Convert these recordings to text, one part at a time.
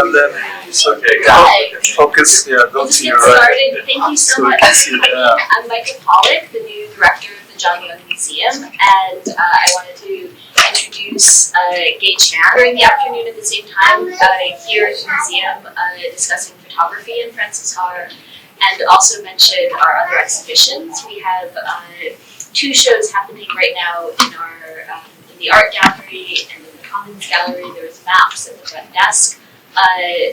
and then focus. Yeah, go to your right. Thank you so So we much. can see, yeah. I'm Micah Pollock, the new director of the John Young Museum, and I wanted to introduce Gaye Chapman during the afternoon at the same time here at the museum discussing photography in Francis Haar, and also mention our other exhibitions. We have 2 shows happening right now in our in the art gallery and in the Commons Gallery. There's maps at the front desk.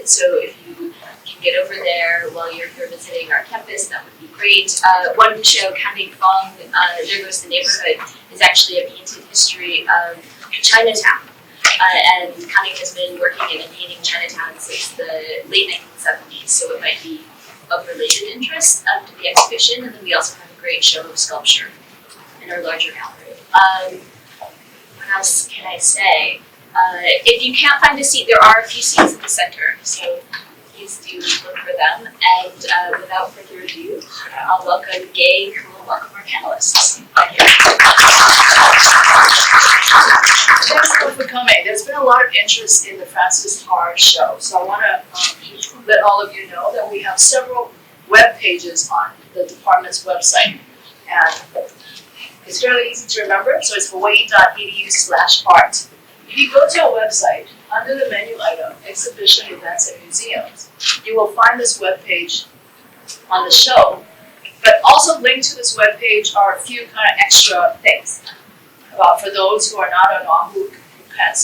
So if you can get over there while you're here visiting our campus, that would be great. One show, Coming Fong, There Goes the Neighborhood, is actually a painted history of Chinatown. And Coming has been working in painting Chinatown since the late 1970s, so it might be of related interest to the exhibition. And then we also have a great show of sculpture in our larger gallery. What else can I say? If you can't find a seat, there are a few seats in the center, so please do look for them. And without further ado, I'll welcome Gaye, who will welcome our panelists. Thanks for coming. There's been a lot of interest in the Francis Haar show, so I want to let all of you know that we have several web pages on the department's website, and it's fairly easy to remember. So it's hawaii.edu/art. If you go to our website, under the menu item, Exhibition, Events, and Museums, you will find this webpage on the show. But also linked to this webpage are a few kind of extra things about for those who are not on Oahu, who can't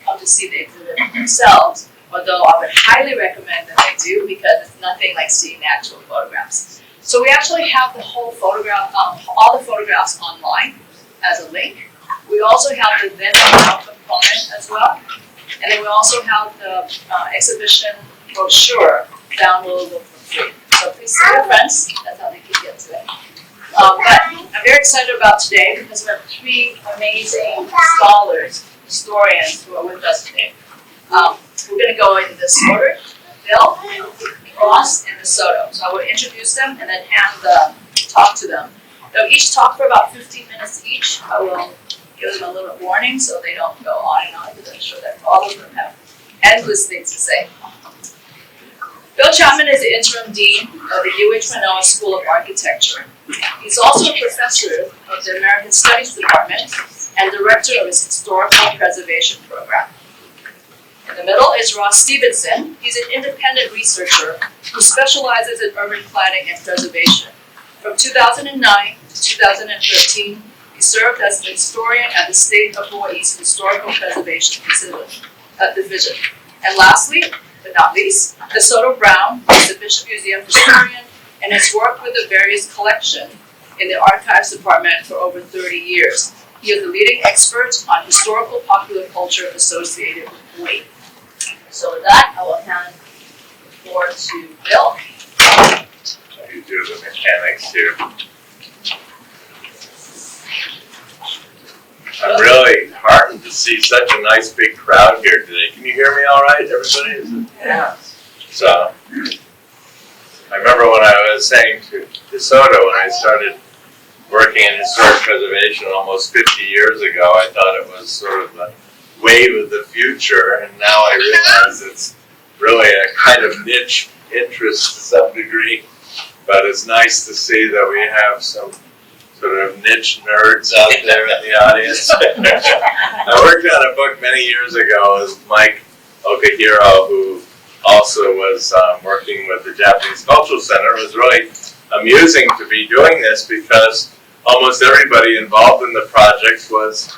come to see the exhibit themselves. Although I would highly recommend that they do, because it's nothing like seeing the actual photographs. So we actually have the whole photograph, all the photographs online as a link. We also have the then and now component as well. And then we also have the exhibition brochure downloadable for free. So please tell your friends, that's how they can get to it. But I'm very excited about today because we have 3 amazing scholars, historians who are with us today. We're going to go in this order: Bill, Ross, and DeSoto. So I will introduce them and then hand the talk to them. They'll each talk for about 15 minutes each. I will give them a little warning so they don't go on and on, because I'm sure that all of them have endless things to say. Bill Chapman is the interim dean of the UH Manoa School of Architecture. He's also a professor of the American Studies Department and director of his Historical Preservation Program. In the middle is Ross Stephenson. He's an independent researcher who specializes in urban planning and preservation. From 2009 to 2013, he served as an historian at the State of Hawaii's Historical Preservation Division. And lastly, but not least, DeSoto Brown is the Bishop Museum historian and has worked with the various collection in the Archives Department for over 30 years. He is a leading expert on historical popular culture associated with Hawaii. So with that, I will hand the floor to Bill. You do the mechanics here. I'm really heartened to see such a nice big crowd here today. Can you hear me all right, everybody? Yeah. So, I remember when I was saying to DeSoto, when I started working in historic preservation almost 50 years ago, I thought it was sort of a wave of the future, and now I realize it's really a kind of niche interest to some degree. But it's nice to see that we have some sort of niche nerds out there in the audience. I worked on a book many years ago with Mike Okahiro, who also was working with the Japanese Cultural Center. It was really amusing to be doing this because almost everybody involved in the project was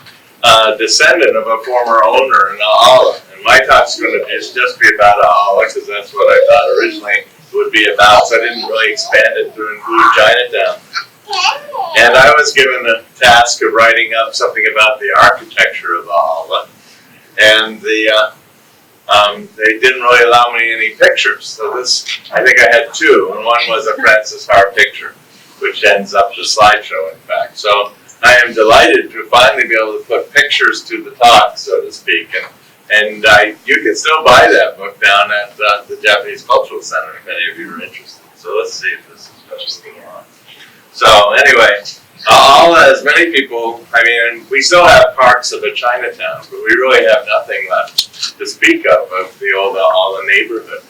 a descendant of a former owner in A'ala. And my talk's going to just be about A'ala, because that's what I thought originally it would be about, so I didn't really expand it to include Chinatown. And I was given the task of writing up something about the architecture of A'ala, and they didn't really allow me any pictures. So this, I think I had 2, and one was a Francis Haar picture, which ends up the slideshow, in fact. So I am delighted to finally be able to put pictures to the talk, so to speak, and you can still buy that book down at the Japanese Cultural Center if any of you are interested. So let's see if this is going on. So anyway, A'ala, as many people, I mean, we still have parts of a Chinatown, but we really have nothing left to speak of the old A'ala neighborhood.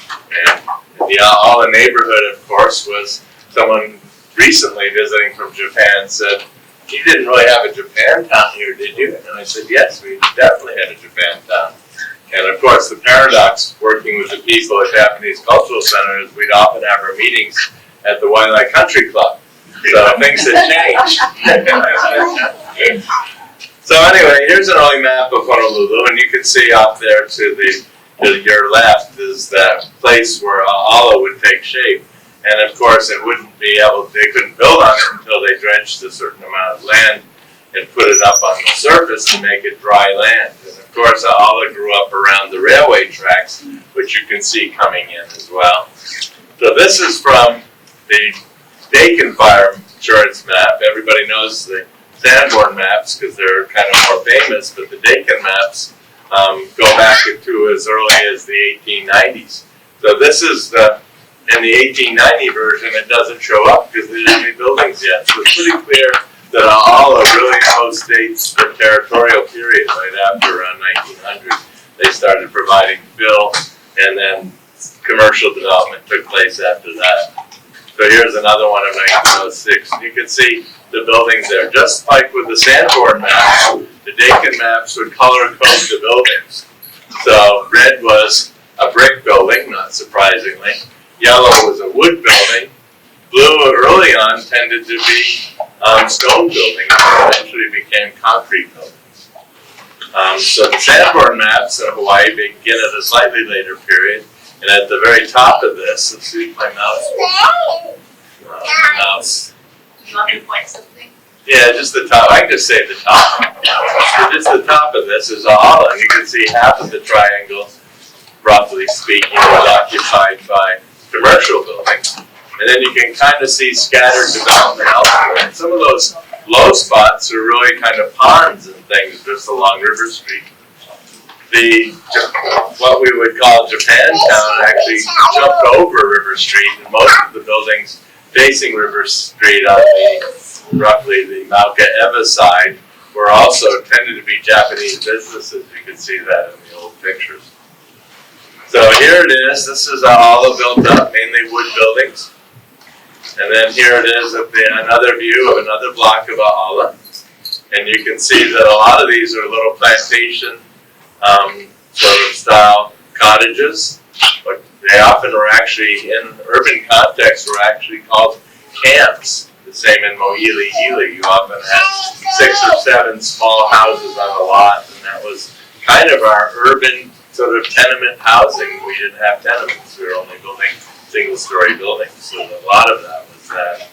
And the Ala neighborhood, of course, was someone recently visiting from Japan said, "You didn't really have a Japantown here, did you?" And I said, "Yes, we definitely had a Japantown." And of course, the paradox working with the people at Japanese Cultural Center is we'd often have our meetings at the Waialae Country Club. So things had changed. So anyway, here's an early map of Honolulu, and you can see up there to your left is that place where Ala would take shape. And of course, they couldn't build on it until they dredged a certain amount of land and put it up on the surface to make it dry land. And of course, Ala grew up around the railway tracks, which you can see coming in as well. So this is from the Dakin Fire Insurance map. Everybody knows the Sanborn maps because they're kind of more famous, but the Dakin maps go back to as early as the 1890s. So this is in the 1890 version, it doesn't show up because there aren't any buildings yet. So it's pretty clear that Ala really postdates the territorial period right after around 1900. They started providing fill, and then commercial development took place after that. So here's another one of 1906. You can see the buildings there. Just like with the Sanborn maps, the Dakin maps would color code the buildings. So red was a brick building, not surprisingly. Yellow was a wood building. Blue early on tended to be stone buildings, and eventually became concrete buildings. So the Sanborn maps of Hawaii begin at a slightly later period, and at the very top of this, let's see if my mouse. You want me to point something? Yeah, just the top. I can just say the top. So just the top of this is Ala, and you can see half of the triangle, roughly speaking, was occupied by commercial buildings. And then you can kind of see scattered development elsewhere. And some of those low spots are really kind of ponds and things just along River Street. What we would call Japantown actually jumped over River Street, and most of the buildings facing River Street on roughly the Mauka Eva side were also tended to be Japanese businesses. You can see that in the old pictures. So here it is. This is Ala built up, mainly wood buildings. And then here it is at another view of another block of Ala. And you can see that a lot of these are little plantation sort of style cottages, but they often were actually, in urban context, were actually called camps. The same in Mo'ili Hili, you often had 6 or 7 small houses on a lot, and that was kind of our urban sort of tenement housing. We didn't have tenements, we were only building single-story buildings, so a lot of that was that.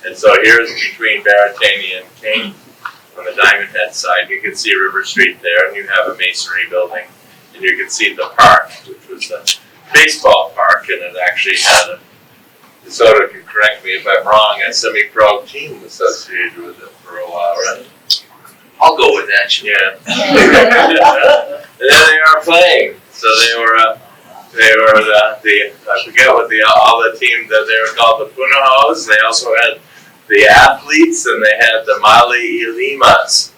And so here's between Baratani and King, on the Diamond Head side, you can see River Street there, and you have a masonry building, and you can see the park, which was a baseball park, and it actually had a, DeSoto can correct me if I'm wrong, a semi-pro team associated with it for a while, right? I'll go with that. Yeah. And then they are playing, so they were I forget what the Ala team that they were called, the Punahos. They also had the athletes, and they had the Mali Ilimas.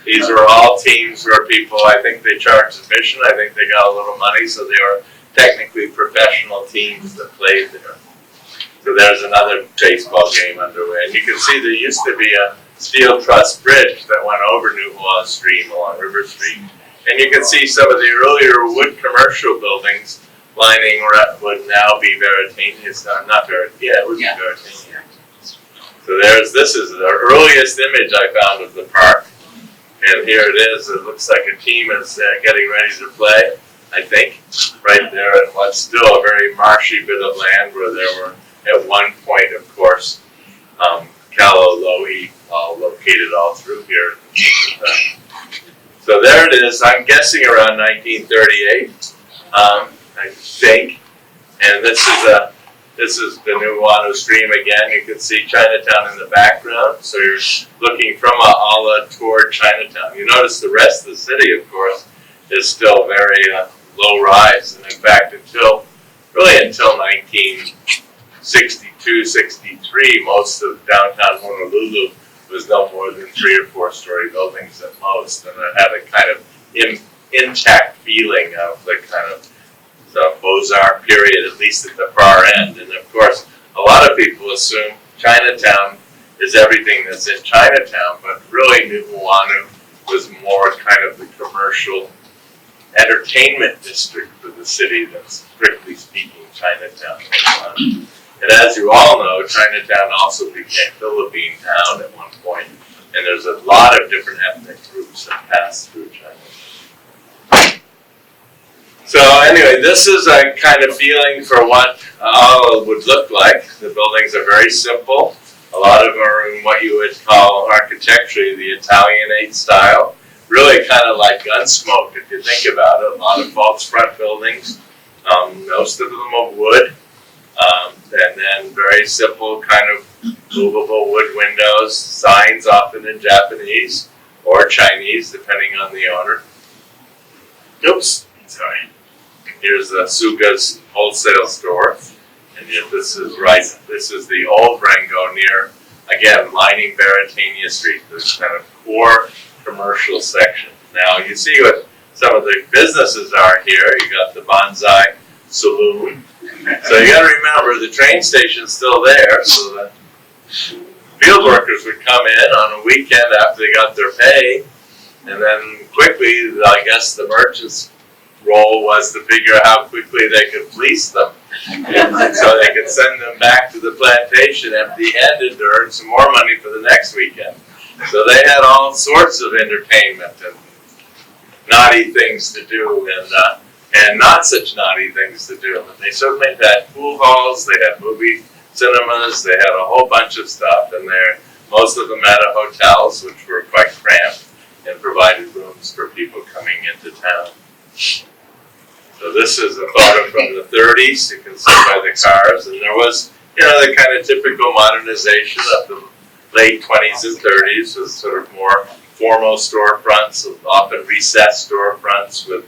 These were all teams where people, I think they charged admission, I think they got a little money, so they were technically professional teams that played there. So there's another baseball game underway. And you can see there used to be a steel truss bridge that went over Nu'ua'a Stream along River Street. And you can see some of the earlier wood commercial buildings lining what would now be Baratani. It's not Baratani, yeah, it would be Baratani. So this is the earliest image I found of the park. And here it is. It looks like a team is getting ready to play, I think, right there in what's still a very marshy bit of land where there were, at one point, of course, Kalalo'i all located all through here. So there it is. I'm guessing around 1938, I think. And this is the Nu'ua'a Stream again. You can see Chinatown in the background. So you're looking from Ala toward Chinatown. You notice the rest of the city, of course, is still very low rise. And in fact, until 1962, 63, most of downtown Honolulu was no more than 3 or 4 story buildings at most. And it had a kind of intact feeling of the kind of both Beaux-Arts period, at least at the far end. And of course, a lot of people assume Chinatown is everything that's in Chinatown, but really Nu'uanu was more kind of the commercial entertainment district for the city than strictly speaking Chinatown. And as you all know, Chinatown also became Philippine town at one point, and there's a lot of different ethnic groups that pass through China. So anyway, this is a kind of feeling for what Ala would look like. The buildings are very simple. A lot of them are in what you would call architecturally the Italianate style. Really kind of like Gunsmoke if you think about it. A lot of false front buildings, most of them of wood. And then very simple kind of movable wood windows, signs often in Japanese or Chinese depending on the owner. Oops, sorry. Here's the Suga's wholesale store. And yet this is the old Rango near, again, lining Baratania Street, this kind of core commercial section. Now you see what some of the businesses are here. You got the Bonsai Saloon. So you got to remember the train station's still there, so the field workers would come in on a weekend after they got their pay, and then quickly, I guess the merchant's role was to figure out how quickly they could fleece them, and so they could send them back to the plantation empty-handed to earn some more money for the next weekend. So they had all sorts of entertainment and naughty things to do, and not such naughty things to do. But they certainly had pool halls, they had movie cinemas, they had a whole bunch of stuff, and most of them had hotels, which were quite cramped and provided rooms for people coming into town. So this is a photo from the 30s, you can see by the cars, and there was, the kind of typical modernization of the late 20s and 30s with sort of more formal storefronts, often recessed storefronts with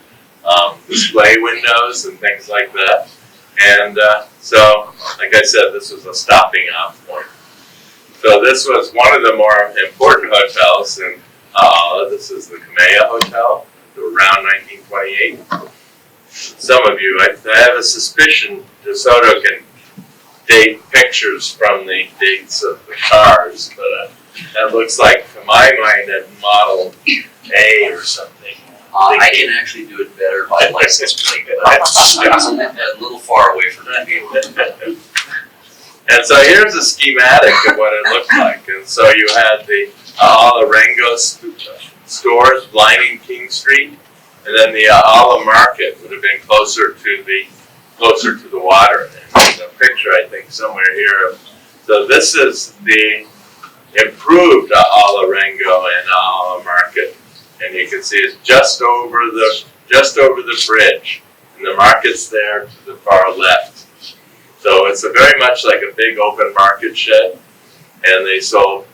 display windows and things like that. And so, like I said, this was a stopping off point. So this was one of the more important hotels in this is the Kameya Hotel, around 1928. Some of you, I have a suspicion DeSoto can date pictures from the dates of the cars, but that looks like, to my mind, a Model A or something. I can actually do it better by license plate, but I'm a little far away from that. And so here's a schematic of what it looked like. And so you had the Rango stores lining King Street, and then the Ala Market would have been closer to the water. There's a picture, I think, somewhere here. So this is the improved Ala Rango and Ala Market, and you can see it's just over the bridge, and the market's there to the far left. So it's very much like a big open market shed, and they sold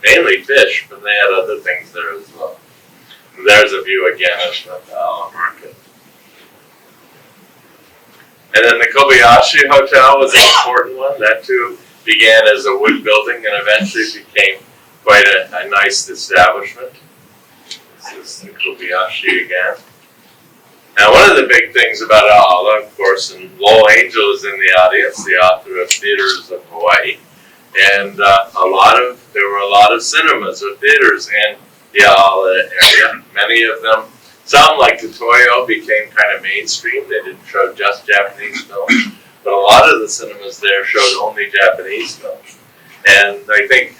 mainly fish, but they had other things there as well. And there's a view again of the Ala Market. And then the Kobayashi Hotel was an important one. That too began as a wood building and eventually became quite a nice establishment. This is the Kobayashi again. Now, one of the big things about Ala, of course, and Lowell Angel is in the audience, the author of Theaters of Hawaii, and there were a lot of cinemas or theaters in the Ala area. Many of them, some like the Toyo, became kind of mainstream. They didn't show just Japanese films, but a lot of the cinemas there showed only Japanese films. And I think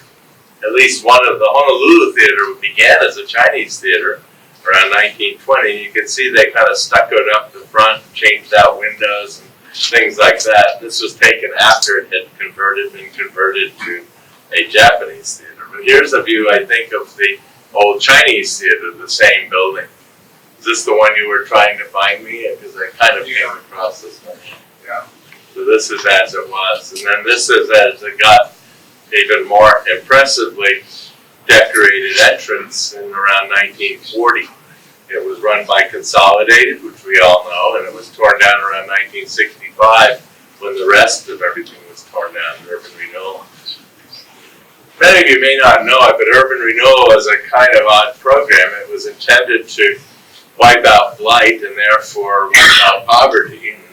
at least one of the Honolulu theater began as a Chinese theater around 1920. You can see they kind of stuccoed up the front, changed out windows and things like that. This was taken after it had been converted to a Japanese theater. But here's a view, I think, of the old Chinese theater, the same building. Is this the one you were trying to find me? Because I kind of came across this one. Yeah. So this is as it was. And then this is as it got even more impressively decorated entrance in around 1940. It was run by Consolidated, which we all know, and it was torn down around 1965 when the rest of everything was torn down, urban renewal. Many of you may not know it, but urban renewal was a kind of odd program. It was intended to wipe out blight and therefore wipe out poverty. And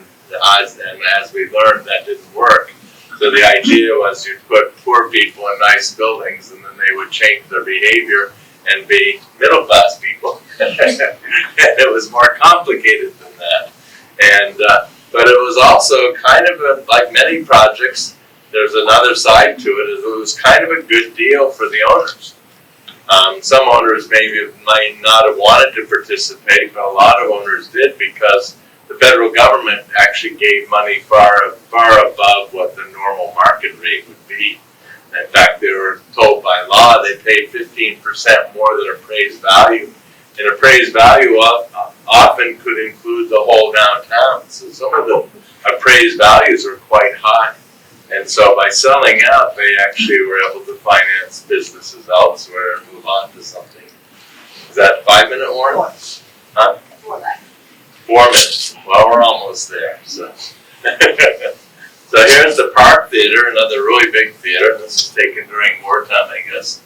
as we learned, that didn't work. So the idea was you'd put poor people in nice buildings and then they would change their behavior and be middle-class people. And it was more complicated than that. And but it was also kind of like many projects, there's another side to it. It was kind of a good deal for the owners. Some owners might not have wanted to participate, but a lot of owners did because the federal government actually gave money far above what the normal market rate would be. In fact, they were told by law they paid 15% more than appraised value. And appraised value often could include the whole downtown. So some of the appraised values are quite high. And so by selling out, they actually were able to finance businesses elsewhere and move on to something. Is that 5-minute warning? Huh? 4 minutes. Well, we're almost there. So, so here's the Park Theater, another really big theater. This is taken during wartime, I guess.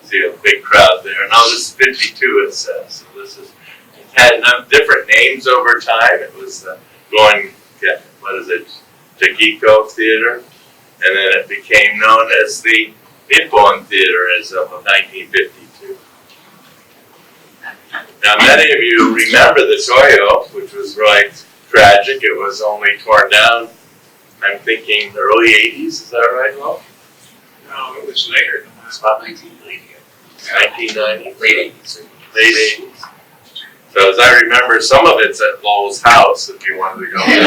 See a big crowd there. Now this is 52, it says. So this is, it had different names over time. It was Takiko Theater, and then it became known as the Nippon Theater as of 1952. Now many of you remember the Toyo, which was really tragic. It was only torn down, I'm thinking, the early 80s, is that right, Will? No, it was later. It was about 1990. 1990? Late 80s. Late 80s. So as I remember, some of it's at Lowell's house, if you wanted to go there.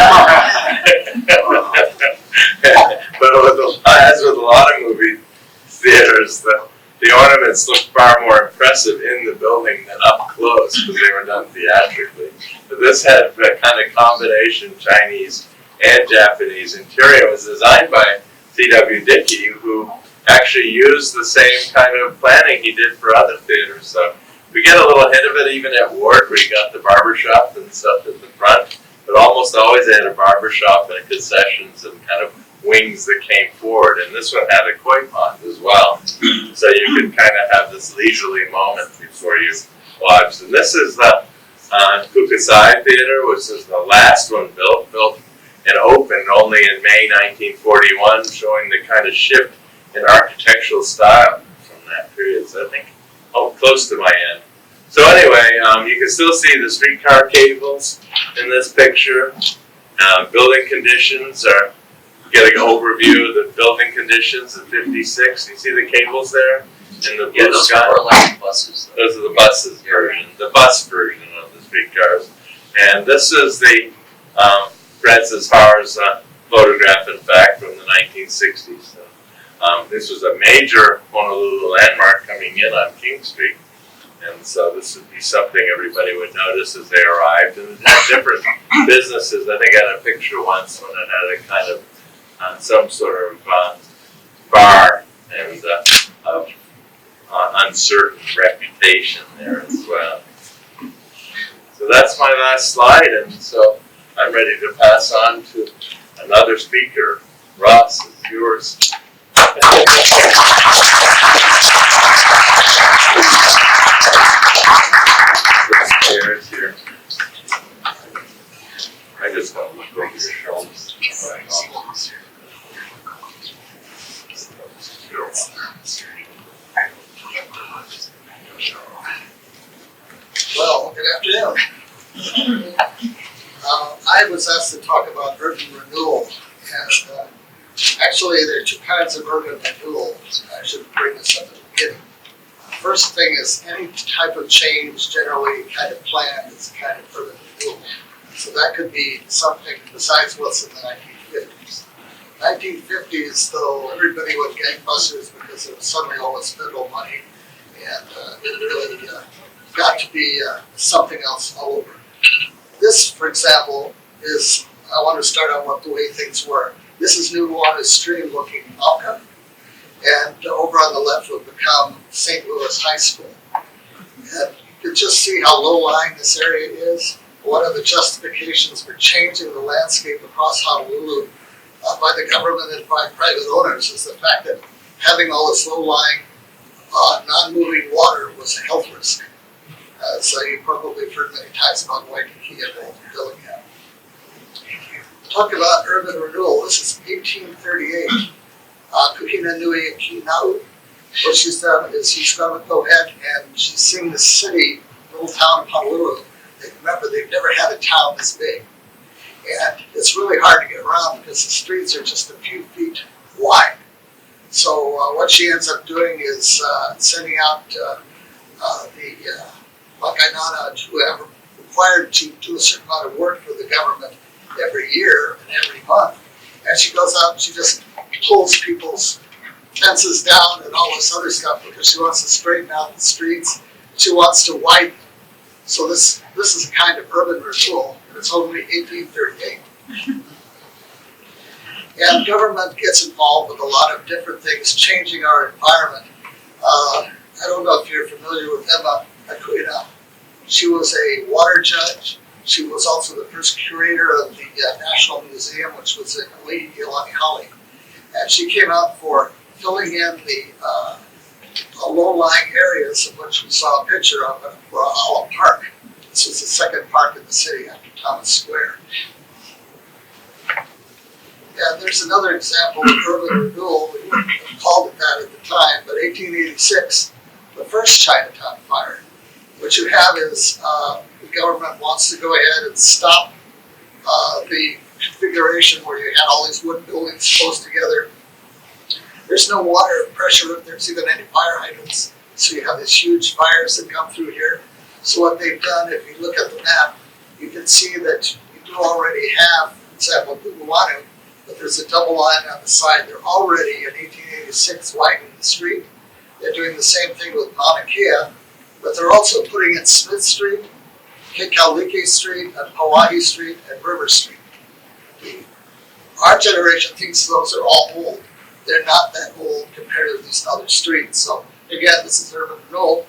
But as with a lot of movie theaters, the ornaments look far more impressive in the building than up close because they were done theatrically. But this had a kind of combination Chinese and Japanese interior. It was designed by C.W. Dickey, who actually used the same kind of planning he did for other theaters. So we get a little hint of it even at Ward, where you got the barbershop and stuff at the front. But almost always they had a barbershop and concessions and kind of wings that came forward. And this one had a koi pond as well. So you could kind of have this leisurely moment before you watched. And this is the Kukusai Theater, which is the last one built and opened only in May 1941, showing the kind of shift in architectural style from that period. So I think, close to my end. So anyway, you can still see the streetcar cables in this picture. Building conditions are, get an overview of the building conditions in 56. You see the cables there in the blue Those sky? are like buses. Those are the buses version, the bus version of the streetcars. And this is the Francis Haar's photograph, in fact, from the 1960s. So, this was a major Honolulu landmark coming in on King Street. And so this would be something everybody would notice as they arrived. And it had different businesses. I think I had a picture once when it had a kind of some sort of bar and uncertain reputation there as well. So that's my last slide, and so I'm ready to pass on to another speaker. Ross, it's yours. Chairs here. I just want to look over your shoulders. Well, good afternoon. I was asked to talk about urban renewal, and actually there are two kinds of urban renewal. I should bring this up at the beginning. First thing is any type of change generally kind of planned is kind of urban renewal. So that could be something besides what's in the 1950s. 1950s, though, everybody went gangbusters because there was suddenly all this federal money, and it really got to be something else all over. This, for example, is, I want to start on what the way things were. This is New Water Stream looking Malka, and over on the left would become St. Louis High School. And you can just see how low-lying this area is. One of the justifications for changing the landscape across Honolulu by the government and by private owners is the fact that having all this low-lying, non-moving water was a health risk. So you probably have heard many times about Waikiki and the Dillingham. talk about urban renewal. This is 1838. Kuhina Nui Kinau. What she's done is she's going to go ahead and she's seeing the city, little town of Honolulu. Remember, they've never had a town this big. And it's really hard to get around because the streets are just a few feet wide. So what she ends up doing is sending out the Wakainana who have required to do a certain amount of work for the government every year and every month. And she goes out and she just pulls people's fences down and all this other stuff because she wants to straighten out the streets. She wants to widen. So this is a kind of urban renewal, and it's only 1838. And government gets involved with a lot of different things, changing our environment. I don't know if you're familiar with Emma Akuina. She was a water judge. She was also the first curator of the National Museum, which was in Ilanihali. And she came out for filling in the low-lying areas of which we saw a picture of at Ala Park. This was the second park in the city after Thomas Square. And there's another example of urban renewal. We wouldn't have called it that at the time, but 1886, the first Chinatown fire. What you have is the government wants to go ahead and stop the configuration where you had all these wood buildings close together. There's no water pressure if there's even any fire hydrants. So you have these huge fires that come through here. So what they've done, if you look at the map, you can see that you do already have, for example, Guguanu, but there's a double line on the side. They're already in 1886 widening the street. They're doing the same thing with Mauna Kea, but they're also putting in Smith Street, Kekalike Street, and Hawaii Street, and River Street. Our generation thinks those are all old. They're not that old compared to these other streets. So again, this is urban renewal.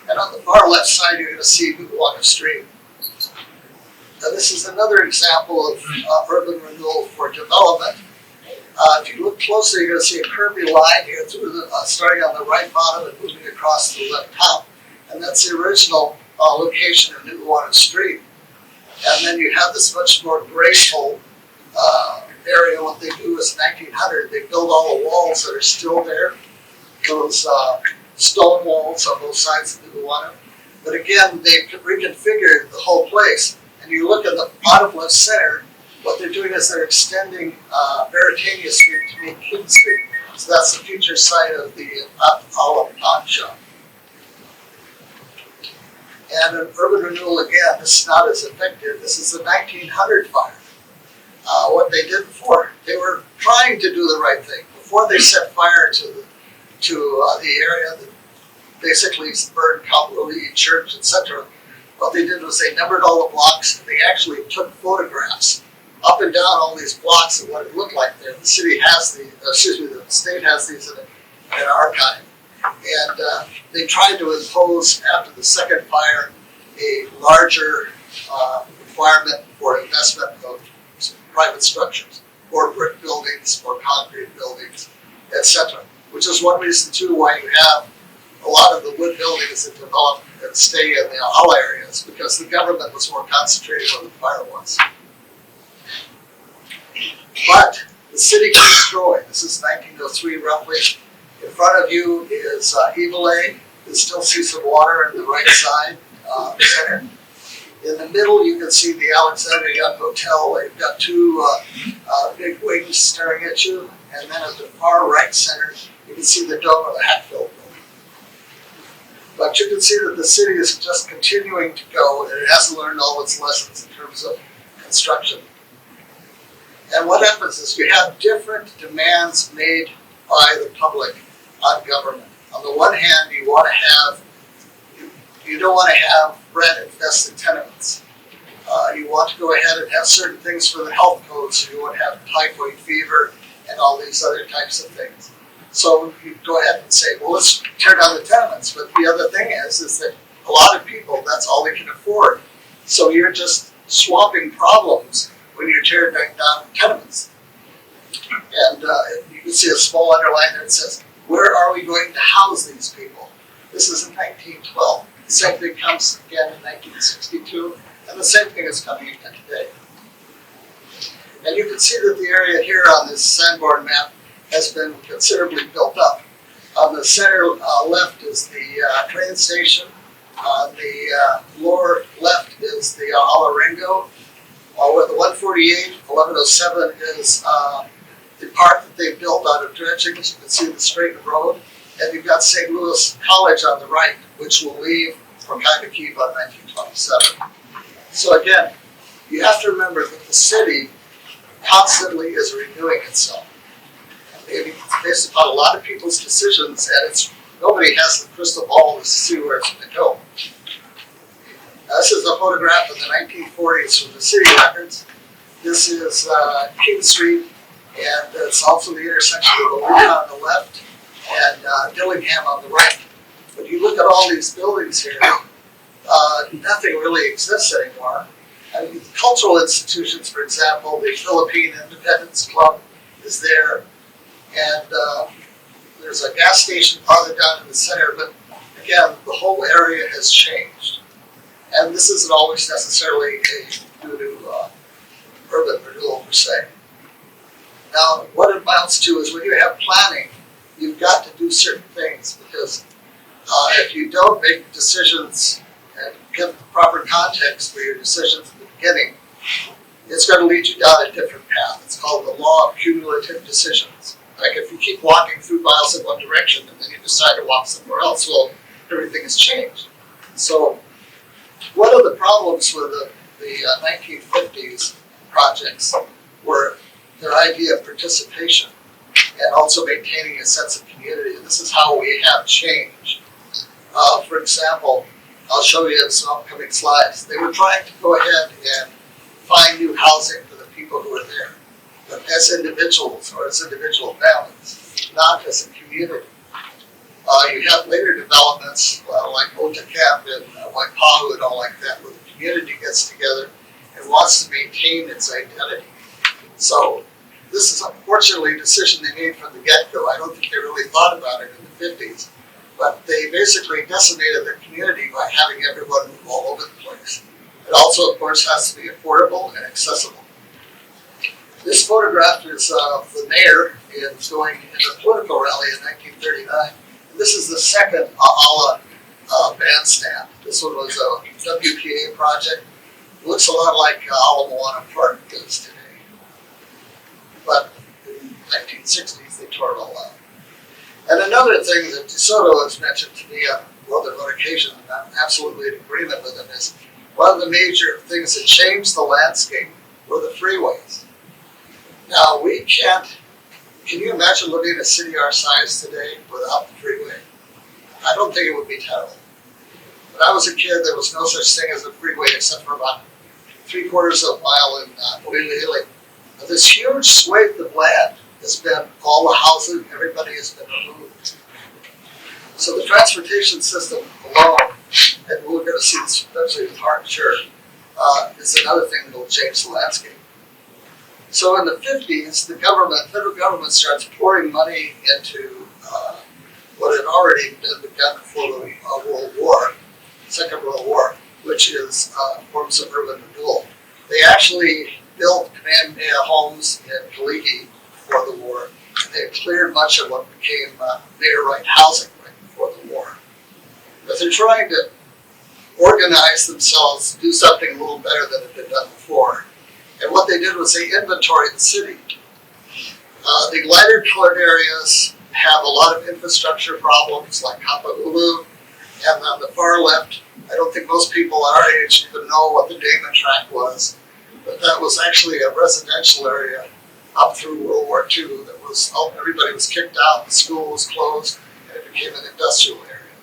And on the far left side, you're going to see Guguanu Street. Now, this is another example of urban renewal for development. If you look closely, you're going to see a curvy line here through the, starting on the right bottom and moving across to the left top. And that's the original location of Guguanu Street. And then you have this much more graceful area. What they do is 1900, they build all the walls that are still there. Those stone walls on both sides of Guguanu. But again, they reconfigured the whole place. And you look at the bottom left center, what they're doing is they're extending Veritania Street to meet King Street. So that's the future site of the Ala Pawn Shop. And in urban renewal, again, this is not as effective. This is the 1900 fire. What they did before, they were trying to do the right thing. Before they set fire to the area that basically burned Kaululi Church, etc., what they did was they numbered all the blocks and they actually took photographs up and down all these blocks of what it looked like there. The city has the state has these in an archive. And they tried to impose, after the second fire, a larger requirement for investment of private structures, or brick buildings, or concrete buildings, etc. Which is one reason, too, why you have a lot of the wood buildings that develop and stay in the Ala areas, because the government was more concentrated where the fire was. But the city keeps growing. This is 1903 roughly. In front of you is Iwalei. You can still see some water on the right side center. In the middle, you can see the Alexander Young Hotel. They've got two big wings staring at you. And then at the far right center, you can see the dome of the Hatfield building. But you can see that the city is just continuing to go, and it hasn't learned all its lessons in terms of construction. And what happens is you have different demands made by the public on government. On the one hand, you want to have, you don't want to have rat-infested tenements. You want to go ahead and have certain things for the health code, so you won't have typhoid fever and all these other types of things. So you go ahead and say, well, let's tear down the tenements. But the other thing is that a lot of people, that's all they can afford. So you're just swapping problems when you're tearing down tenements. And you can see a small underline there that says, where are we going to house these people? This is in 1912. The same thing comes again in 1962. And the same thing is coming again today. And you can see that the area here on this Sanborn map has been considerably built up. On the center left is the train station. On the lower left is the Alarengo. With the 148, 1107 is the part that they built out of dredging. As you can see the straightened road. And you've got St. Louis College on the right, which will leave for Kankakee by 1927. So again, you have to remember that the city constantly is renewing itself. Maybe it's based upon a lot of people's decisions, and nobody has the crystal ball to see where it's going to go. This is a photograph of the 1940s from the city records. This is King Street, and it's also the intersection of the Loop on the left and Dillingham on the right. But you look at all these buildings here, nothing really exists anymore. I mean, cultural institutions, for example, the Philippine Independence Club is there, and there's a gas station farther down in the center, but again, the whole area has changed. And this isn't always necessarily due to urban renewal per se. Now, what it amounts to is when you have planning, you've got to do certain things, because if you don't make decisions and give the proper context for your decisions at the beginning, it's going to lead you down a different path. It's called the law of cumulative decisions. Like if you keep walking through miles in one direction and then you decide to walk somewhere else, well, everything has changed. So one of the problems with the 1950s projects were their idea of participation and also maintaining a sense of community. And this is how we have changed. For example, I'll show you in some upcoming slides. They were trying to go ahead and find new housing for the people who are there, but as individuals or as individual families, not as a community. You have later developments like Ota Camp and Waipahu and all like that, where the community gets together and wants to maintain its identity. So this is unfortunately a decision they made from the get-go. I don't think they really thought about it in the 50s, but they basically decimated their community by having everyone move all over the place. It also, of course, has to be affordable and accessible. This photograph is of the mayor going in a political rally in 1939. This is the second Ala bandstand. This one was a WPA project. It looks a lot like Ala Moana Park does today. But in the 1960s, they tore it all out. And another thing that DeSoto has mentioned to me on one occasion, and I'm absolutely in agreement with him, is one of the major things that changed the landscape were the freeways. Now, can you imagine living in a city our size today without the freeway? I don't think it would be terrible. When I was a kid, there was no such thing as a freeway except for about 3/4 of a mile in Honolulu. This huge swathe of land has been all the housing, everybody has been removed. So the transportation system alone, and we're going to see this eventually with Haar, sure, is another thing that will change the landscape. So in the 50s, the federal government starts pouring money into what had already been begun before the Second World War, which is forms of urban renewal. They actually built Kamehameha homes in Kaliki before the war, and they cleared much of what became mayor right housing right before the war. But they're trying to organize themselves, do something a little better than had been done before. And what they did was they inventoried the city. The lighter colored areas have a lot of infrastructure problems like Honolulu, and on the far left, I don't think most people our age even know what the Damon Tract was, but that was actually a residential area up through World War II that was, everybody was kicked out, the school was closed, and it became an industrial area.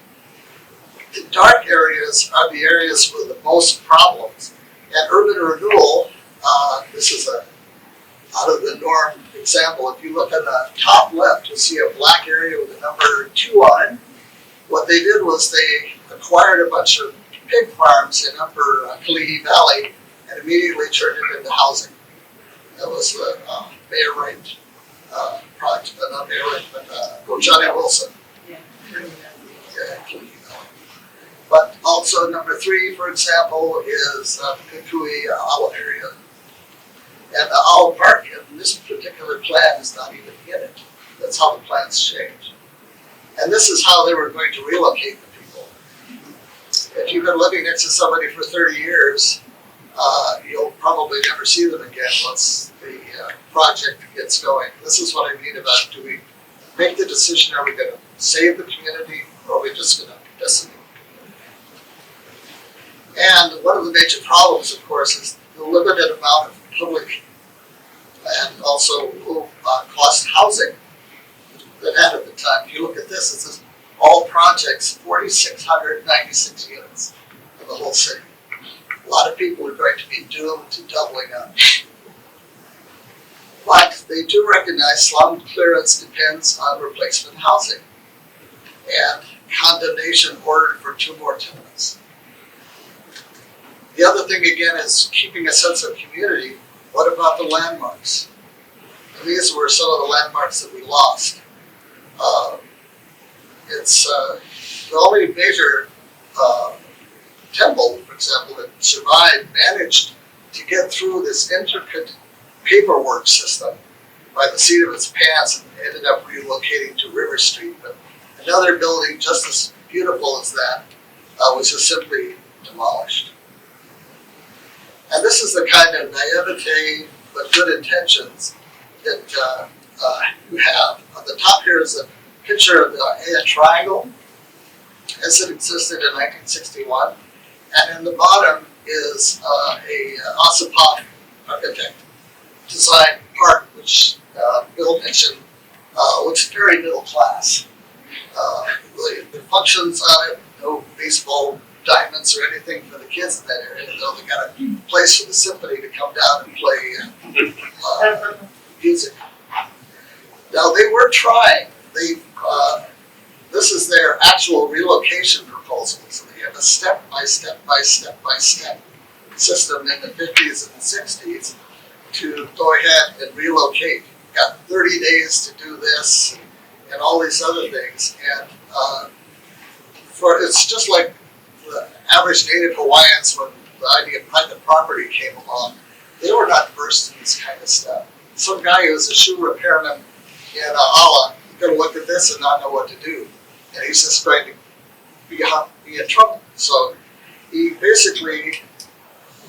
The dark areas are the areas with the most problems, and urban renewal, this is a out of the norm example. If you look on the top left, you'll see a black area with a number 2 on it. What they did was they acquired a bunch of pig farms in upper Kalihi Valley and immediately turned it into housing. That was the Mayor Wright project, not Mayor Wright, but Johnny Wilson. Yeah, Kalihi Valley. But also number 3, for example, is the Kukui Ala area. And the all park, and this particular plan is not even in it. That's how the plans change. And this is how they were going to relocate the people. If you've been living next to somebody for 30 years, you'll probably never see them again once the project gets going. This is what I mean about, do we make the decision, are we going to save the community, or are we just going to decimate the community? And one of the major problems, of course, is the limited amount of public and also cost housing that had at the time. If you look at this, it says all projects, 4,696 units in the whole city. A lot of people are going to be doomed to doubling up. But they do recognize slum clearance depends on replacement housing and condemnation ordered for 2 more tenements. The other thing again is keeping a sense of community. What about the landmarks? And these were some of the landmarks that we lost. It's the only major temple, for example, that survived, managed to get through this intricate paperwork system by the seat of its pants and ended up relocating to River Street. But another building just as beautiful as that was just simply demolished. And this is the kind of naivete but good intentions that you have. On the top here is a picture of the Aya Triangle as it existed in 1961. And in the bottom is a Ossipoff architect designed park, which Bill mentioned, looks very middle class. The functions on it, no baseball diamonds or anything for the kids in that area, though they got a place for the symphony to come down and play music. Now they were trying. This is their actual relocation proposal. So they have a step-by-step system in the 50s and the 60s to go ahead and relocate. Got 30 days to do this and all these other things. And it's just like the average native Hawaiians when the idea of private property came along. They were not versed in this kind of stuff. Some guy who's a shoe repairman in Ala is going to look at this and not know what to do. And he's just going to be in trouble. So he basically,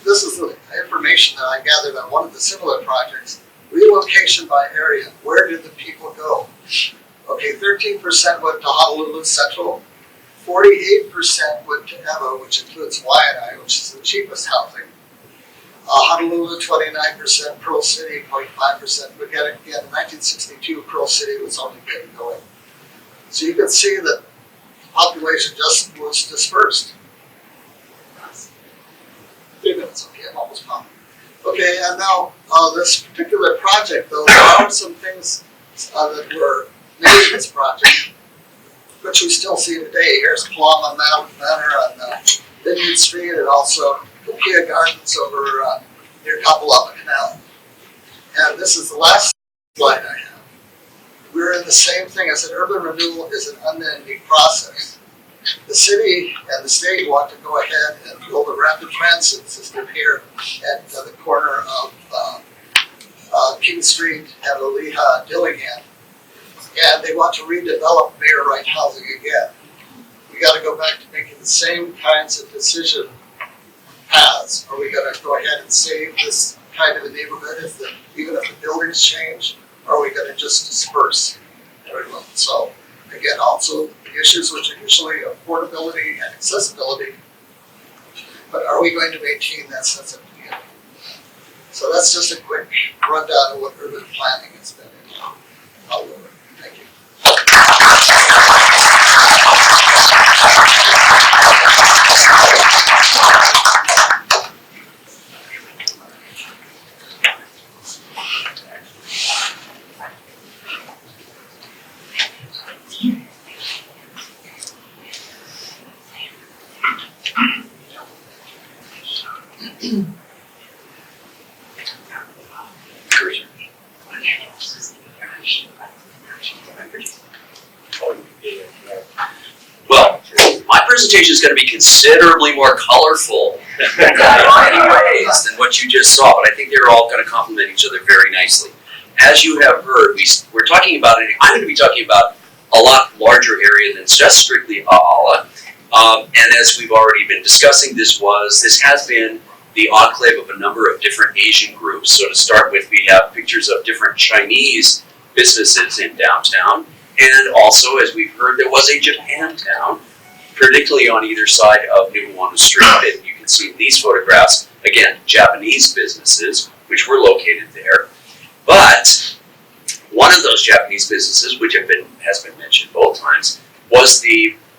this is the information that I gathered on one of the similar projects, relocation by area. Where did the people go? Okay, 13% went to Honolulu Central, 48% went to Ewa, which includes Waianae, which is the cheapest housing. Honolulu, 29%, Pearl City, 0.5%. But again, in 1962, Pearl City was only getting going. So you can see that the population just was dispersed. 3 minutes, okay, I'm almost done. Okay, and now this particular project, though, there are some things that were made in this project, which we still see today. Here's Palama Manor on Vineyard Street, and also Kupia Gardens over near Kapalama Canal. And this is the last slide I have. We're in the same thing. I said urban renewal is an unending process. The city and the state want to go ahead and build a rapid transit system here at the corner of King Street and Aliha Dillingham. And they want to redevelop Mayor Right housing again. We got to go back to making the same kinds of decision paths. Are we going to go ahead and save this kind of a neighborhood even if the buildings change? Or are we going to just disperse everyone? So again, also the issues which are usually affordability and accessibility, but are we going to maintain that sense of community? So that's just a quick rundown of what urban planning has been in Honolulu. Thank you. Well, my presentation is going to be considerably more colorful many ways than what you just saw, but I think they're all going to complement each other very nicely. As you have heard, we're talking about it. I'm going to be talking about a lot larger area than just strictly A'ala. And as we've already been discussing, this has been the enclave of a number of different Asian groups. So to start with, we have pictures of different Chinese businesses in downtown. And also, as we've heard, there was a Japantown, particularly on either side of Nu'uanu Street. And you can see in these photographs, again, Japanese businesses, which were located there. But one of those Japanese businesses, which has been mentioned both times, was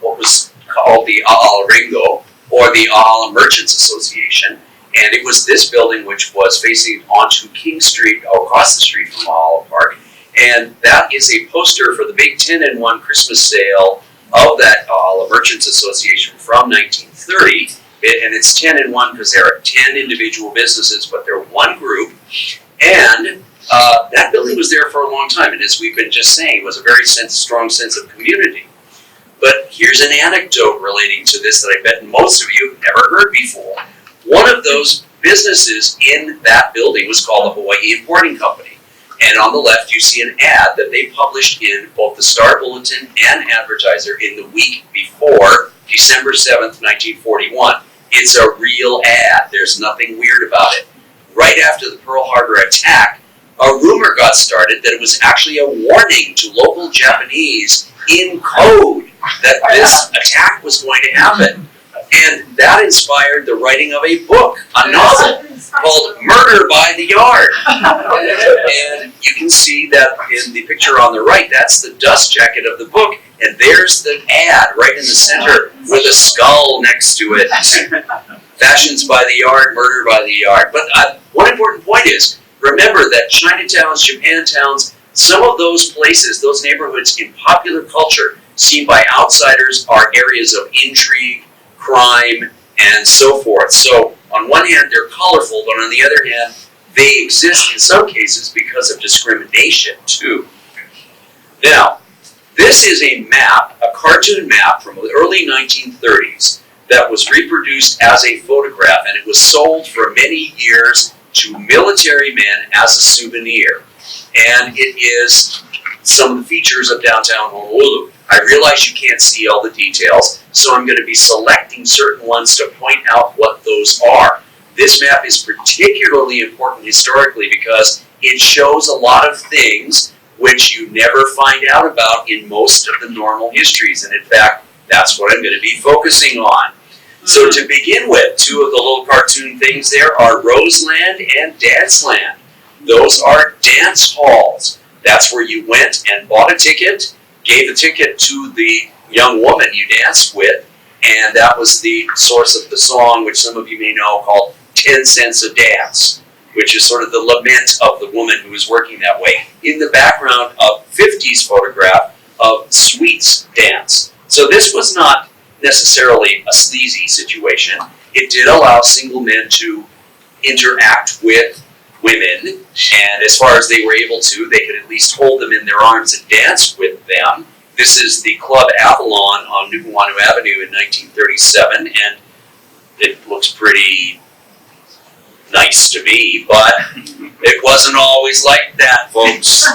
what was called the A'ala Ringo, or the A'ala Merchants Association. And it was this building which was facing onto King Street, across the street from A'ala Park. And that is a poster for the big 10-in-1 Christmas sale of that A'ala Merchants Association from 1930. And it's 10-in-1 because there are 10 individual businesses, but they're one group. And that building was there for a long time. And as we've been just saying, it was a very strong sense of community. But here's an anecdote relating to this that I bet most of you have never heard before. One of those businesses in that building was called the Hawaii Importing Company. And on the left, you see an ad that they published in both the Star Bulletin and Advertiser in the week before December 7th, 1941. It's a real ad. There's nothing weird about it. Right after the Pearl Harbor attack, a rumor got started that it was actually a warning to local Japanese in code that this attack was going to happen. And that inspired the writing of a book, a novel, called Murder by the Yard. And you can see that in the picture on the right, that's the dust jacket of the book, and there's the ad right in the center with a skull next to it. Fashions by the Yard, Murder by the Yard. But one important point is, remember that Chinatowns, Japantowns, some of those places, those neighborhoods in popular culture, seen by outsiders, are areas of intrigue, crime, and so forth. So on one hand, they're colorful, but on the other hand, they exist in some cases because of discrimination too. Now, this is a map, a cartoon map from the early 1930s that was reproduced as a photograph, and it was sold for many years to military men as a souvenir. And it is some of the features of downtown Honolulu. I realize you can't see all the details, so I'm going to be selecting certain ones to point out what those are. This map is particularly important historically because it shows a lot of things which you never find out about in most of the normal histories. And in fact, that's what I'm going to be focusing on. So to begin with, two of the little cartoon things there are Roseland and Danceland. Those are dance halls. That's where you went and bought a ticket, gave the ticket to the young woman you danced with, and that was the source of the song, which some of you may know, called 10 Cents a Dance, which is sort of the lament of the woman who was working that way. In the background, a 50s photograph of Sweet's dance. So this was not necessarily a sleazy situation. It did allow single men to interact with women, and as far as they were able to, they could at least hold them in their arms and dance with them. This is the Club Avalon on Nu'uanu Avenue in 1937, and it looks pretty nice to me, but it wasn't always like that, folks.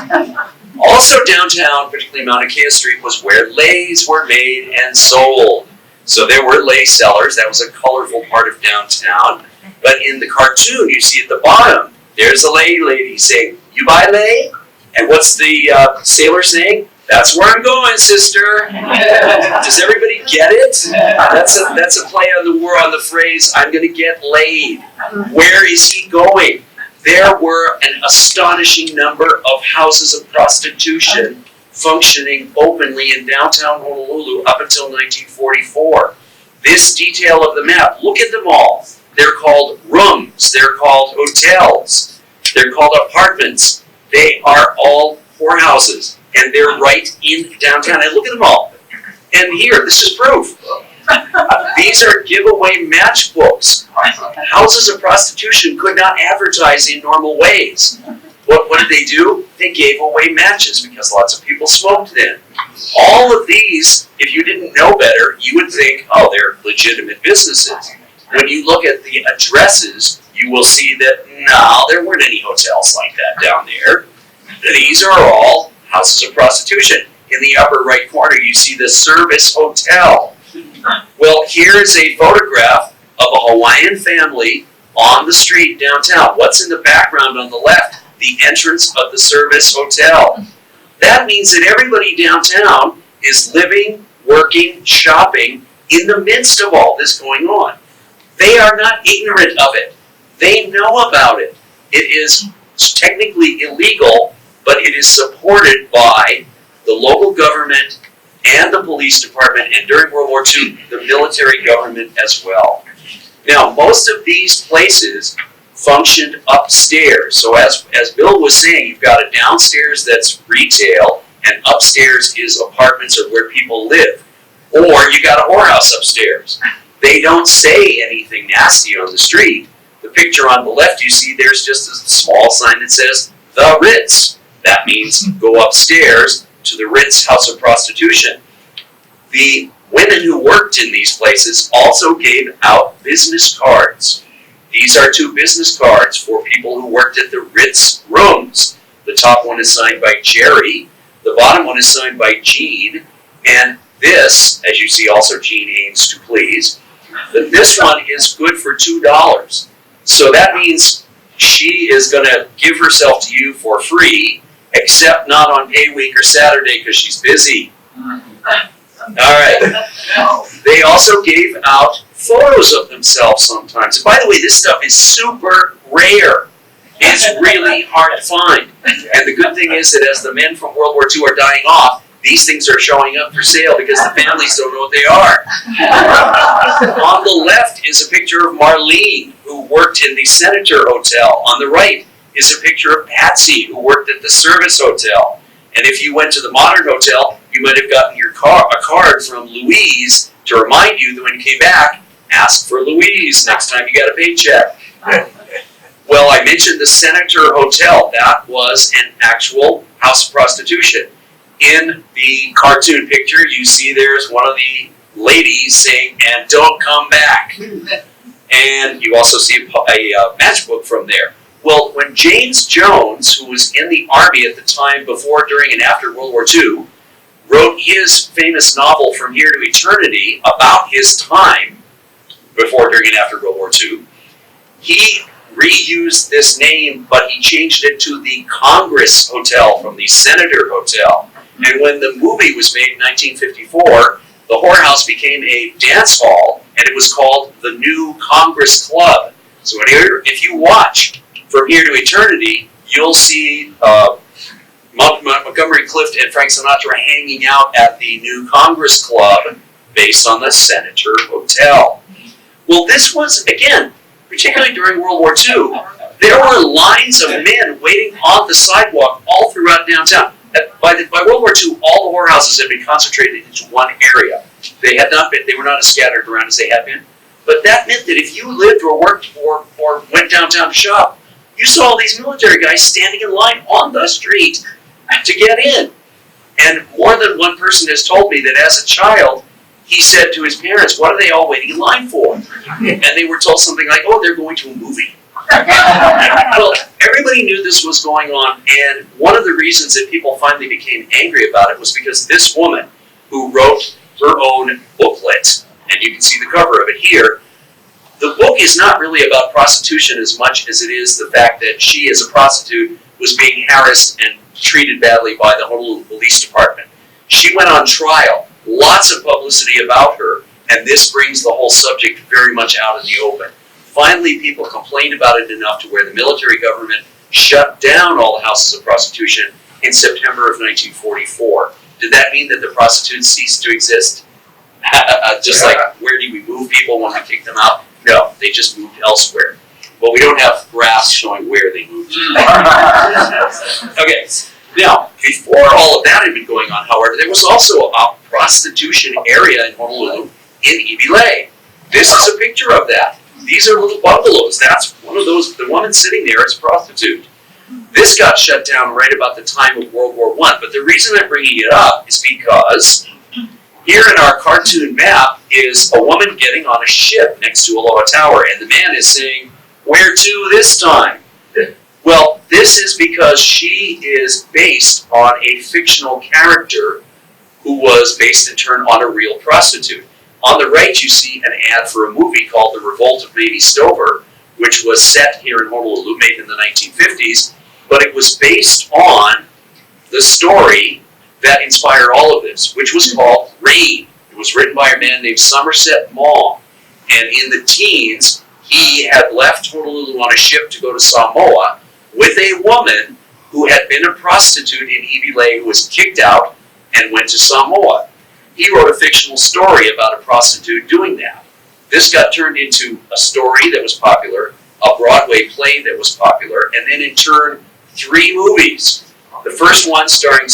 Also downtown, particularly Mauna Kea Street, was where leis were made and sold. So there were lei sellers. That was a colorful part of downtown. But in the cartoon, you see at the bottom, there's a lei lady saying, "You buy lei?" And what's the sailor saying? "That's where I'm going, sister." Does everybody get it? That's a play on the phrase, "I'm going to get laid." Where is he going? There were an astonishing number of houses of prostitution functioning openly in downtown Honolulu up until 1944. This detail of the map, look at them all. They're called rooms, they're called hotels, they're called apartments. They are all whorehouses, and they're right in downtown. And look at them all. And here, this is proof. These are giveaway matchbooks. Houses of prostitution could not advertise in normal ways. What did they do? They gave away matches because lots of people smoked then. All of these, if you didn't know better, you would think, oh, they're legitimate businesses. When you look at the addresses, you will see that, no, there weren't any hotels like that down there. These are all houses of prostitution. In the upper right corner, you see the Service Hotel. Well, here's a photograph of a Hawaiian family on the street downtown. What's in the background on the left? The entrance of the Service Hotel. That means that everybody downtown is living, working, shopping in the midst of all this going on. They are not ignorant of it. They know about it. It is technically illegal, but it is supported by the local government and the police department, and during World War II, the military government as well. Now, most of these places functioned upstairs. So as Bill was saying, you've got a downstairs that's retail, and upstairs is apartments or where people live. Or you got a whorehouse upstairs. They don't say anything nasty on the street. The picture on the left you see, there's just a small sign that says, The Ritz. That means go upstairs to the Ritz House of Prostitution. The women who worked in these places also gave out business cards. These are 2 business cards for people who worked at the Ritz rooms. The top one is signed by Jerry. The bottom one is signed by Jean. And this, as you see, also Jean aims to please. This one is good for $2. So that means she is going to give herself to you for free, except not on pay week or Saturday because she's busy. All right. They also gave out photos of themselves sometimes. And by the way, this stuff is super rare. It's really hard to find. And the good thing is that as the men from World War II are dying off, these things are showing up for sale because the families don't know what they are. On the left is a picture of Marlene, who worked in the Senator Hotel. On the right is a picture of Patsy, who worked at the Service Hotel. And if you went to the Modern Hotel, you might have gotten a card from Louise to remind you that when you came back, ask for Louise next time you got a paycheck. Well, I mentioned the Senator Hotel. That was an actual house of prostitution. In the cartoon picture, you see there's one of the ladies saying, "And don't come back." And you also see a matchbook from there. Well, when James Jones, who was in the Army at the time before, during, and after World War II, wrote his famous novel From Here to Eternity about his time before, during, and after World War II, he reused this name, but he changed it to the Congress Hotel from the Senator Hotel. And when the movie was made in 1954, the whorehouse became a dance hall, and it was called the New Congress Club. So if you watch From Here to Eternity, you'll see Montgomery Clift and Frank Sinatra hanging out at the New Congress Club based on the Senator Hotel. Well, this was, again, particularly during World War II, there were lines of men waiting on the sidewalk all throughout downtown. By World War II, all the whorehouses had been concentrated into one area. They were not as scattered around as they had been. But that meant that if you lived or worked or went downtown to shop, you saw all these military guys standing in line on the street to get in. And more than one person has told me that as a child, he said to his parents, "What are they all waiting in line for?" And they were told something like, "Oh, they're going to a movie." Well, everybody knew this was going on, and one of the reasons that people finally became angry about it was because this woman, who wrote her own booklet, and you can see the cover of it here, the book is not really about prostitution as much as it is the fact that she, as a prostitute, was being harassed and treated badly by the Honolulu Police Department. She went on trial, lots of publicity about her, and this brings the whole subject very much out in the open. Finally, people complained about it enough to where the military government shut down all the houses of prostitution in September of 1944. Did that mean that the prostitutes ceased to exist? Just like, where do we move people when we kick them out? No, they just moved elsewhere. Well, we don't have graphs showing where they moved. Okay, now, before all of that had been going on, however, there was also a prostitution area in Honolulu in Ibilei. This is a picture of that. These are little bungalows. That's one of those, the woman sitting there is a prostitute. This got shut down right about the time of World War I, but the reason I'm bringing it up is because Here in our cartoon map is a woman getting on a ship next to Aloha Tower, and the man is saying, "Where to this time?" Well, this is because she is based on a fictional character who was based in turn on a real prostitute. On the right, you see an ad for a movie called The Revolt of Mamie Stover, which was set here in Honolulu, made in the 1950s, but it was based on the story that inspired all of this, which was called Rain. It was written by a man named Somerset Maugham, and in the teens, he had left Honolulu on a ship to go to Samoa with a woman who had been a prostitute in Iwilei who was kicked out and went to Samoa. He wrote a fictional story about a prostitute doing that. This got turned into a story that was popular, a Broadway play that was popular, and then in turn, 3 movies. The first one starring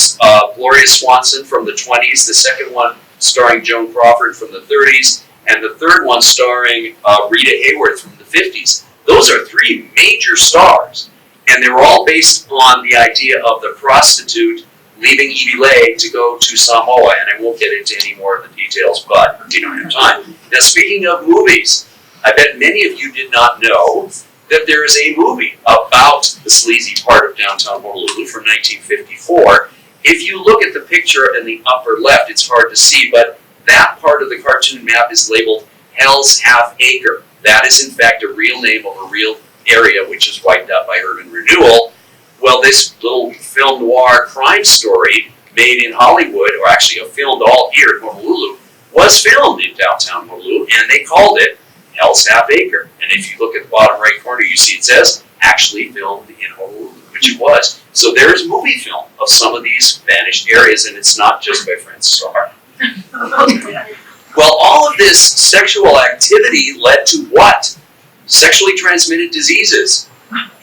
Gloria Swanson from the 20s, the second one starring Joan Crawford from the 30s, and the third one starring Rita Hayworth from the 50s. Those are 3 major stars, and they were all based on the idea of the prostitute leaving Iwilei to go to Samoa, and I won't get into any more of the details, but we don't have time. Now, speaking of movies, I bet many of you did not know that there is a movie about the sleazy part of downtown Honolulu from 1954. If you look at the picture in the upper left, it's hard to see, but that part of the cartoon map is labeled Hell's Half Acre. That is, in fact, a real name of a real area which is wiped out by urban renewal. Well, this little film noir crime story made in Hollywood, or actually filmed all here in Honolulu, was filmed in downtown Honolulu, and they called it Hell's Half Acre. And if you look at the bottom right corner, you see it says, actually filmed in Honolulu, which it was. So there is movie film of some of these vanished areas, and it's not just by Francis Haar. Well, all of this sexual activity led to what? Sexually transmitted diseases.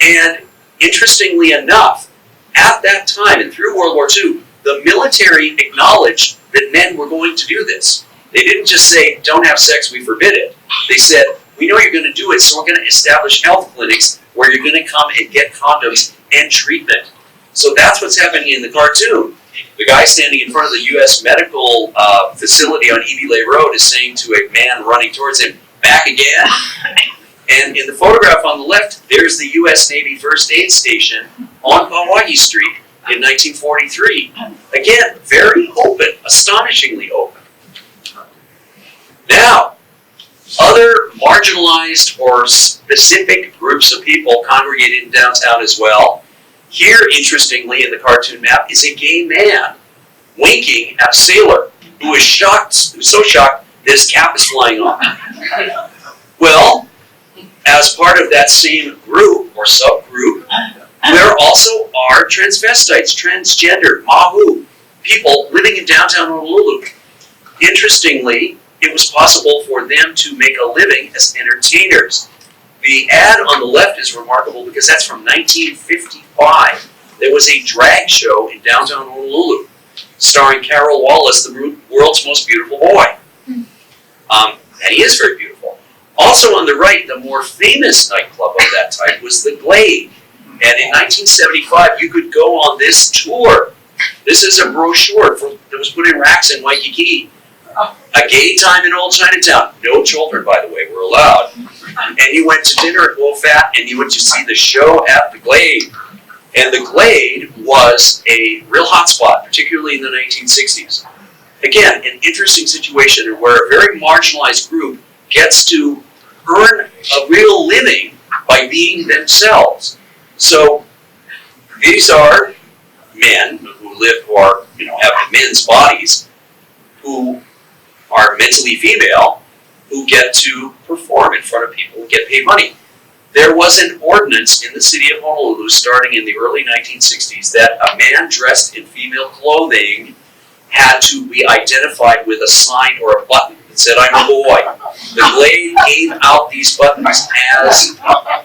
And interestingly enough, at that time and through World War II, the military acknowledged that men were going to do this. They didn't just say, don't have sex, we forbid it. They said, we know you're going to do it, so we're going to establish health clinics where you're going to come and get condoms and treatment. So that's what's happening in the cartoon. The guy standing in front of the U.S. medical facility on Iwilei Road is saying to a man running towards him, back again? And in the photograph on the left, there's the U.S. Navy First Aid Station on Hawaii Street in 1943. Again, very open, astonishingly open. Now, other marginalized or specific groups of people congregated in downtown as well. Here, interestingly, in the cartoon map, is a gay man winking at a sailor who is shocked, who's so shocked that his cap is flying off. Well, as part of that same group or subgroup, there also are transvestites, transgender, mahu, people living in downtown Honolulu. Interestingly, it was possible for them to make a living as entertainers. The ad on the left is remarkable because that's from 1955. There was a drag show in downtown Honolulu starring Carol Wallace, the world's most beautiful boy. And he is very beautiful. Also on the right, the more famous nightclub of that type was the Glade. And in 1975, you could go on this tour. This is a brochure that was put in racks in Waikiki. A gay time in Old Chinatown. No children, by the way, were allowed. And you went to dinner at Wolfat, and you went to see the show at the Glade. And the Glade was a real hotspot, particularly in the 1960s. Again, an interesting situation where a very marginalized group gets to earn a real living by being themselves. So these are men who have men's bodies, who are mentally female, who get to perform in front of people and get paid money. There was an ordinance in the city of Honolulu starting in the early 1960s that a man dressed in female clothing had to be identified with a sign or a button that said, I'm a boy. The Glade gave out these buttons as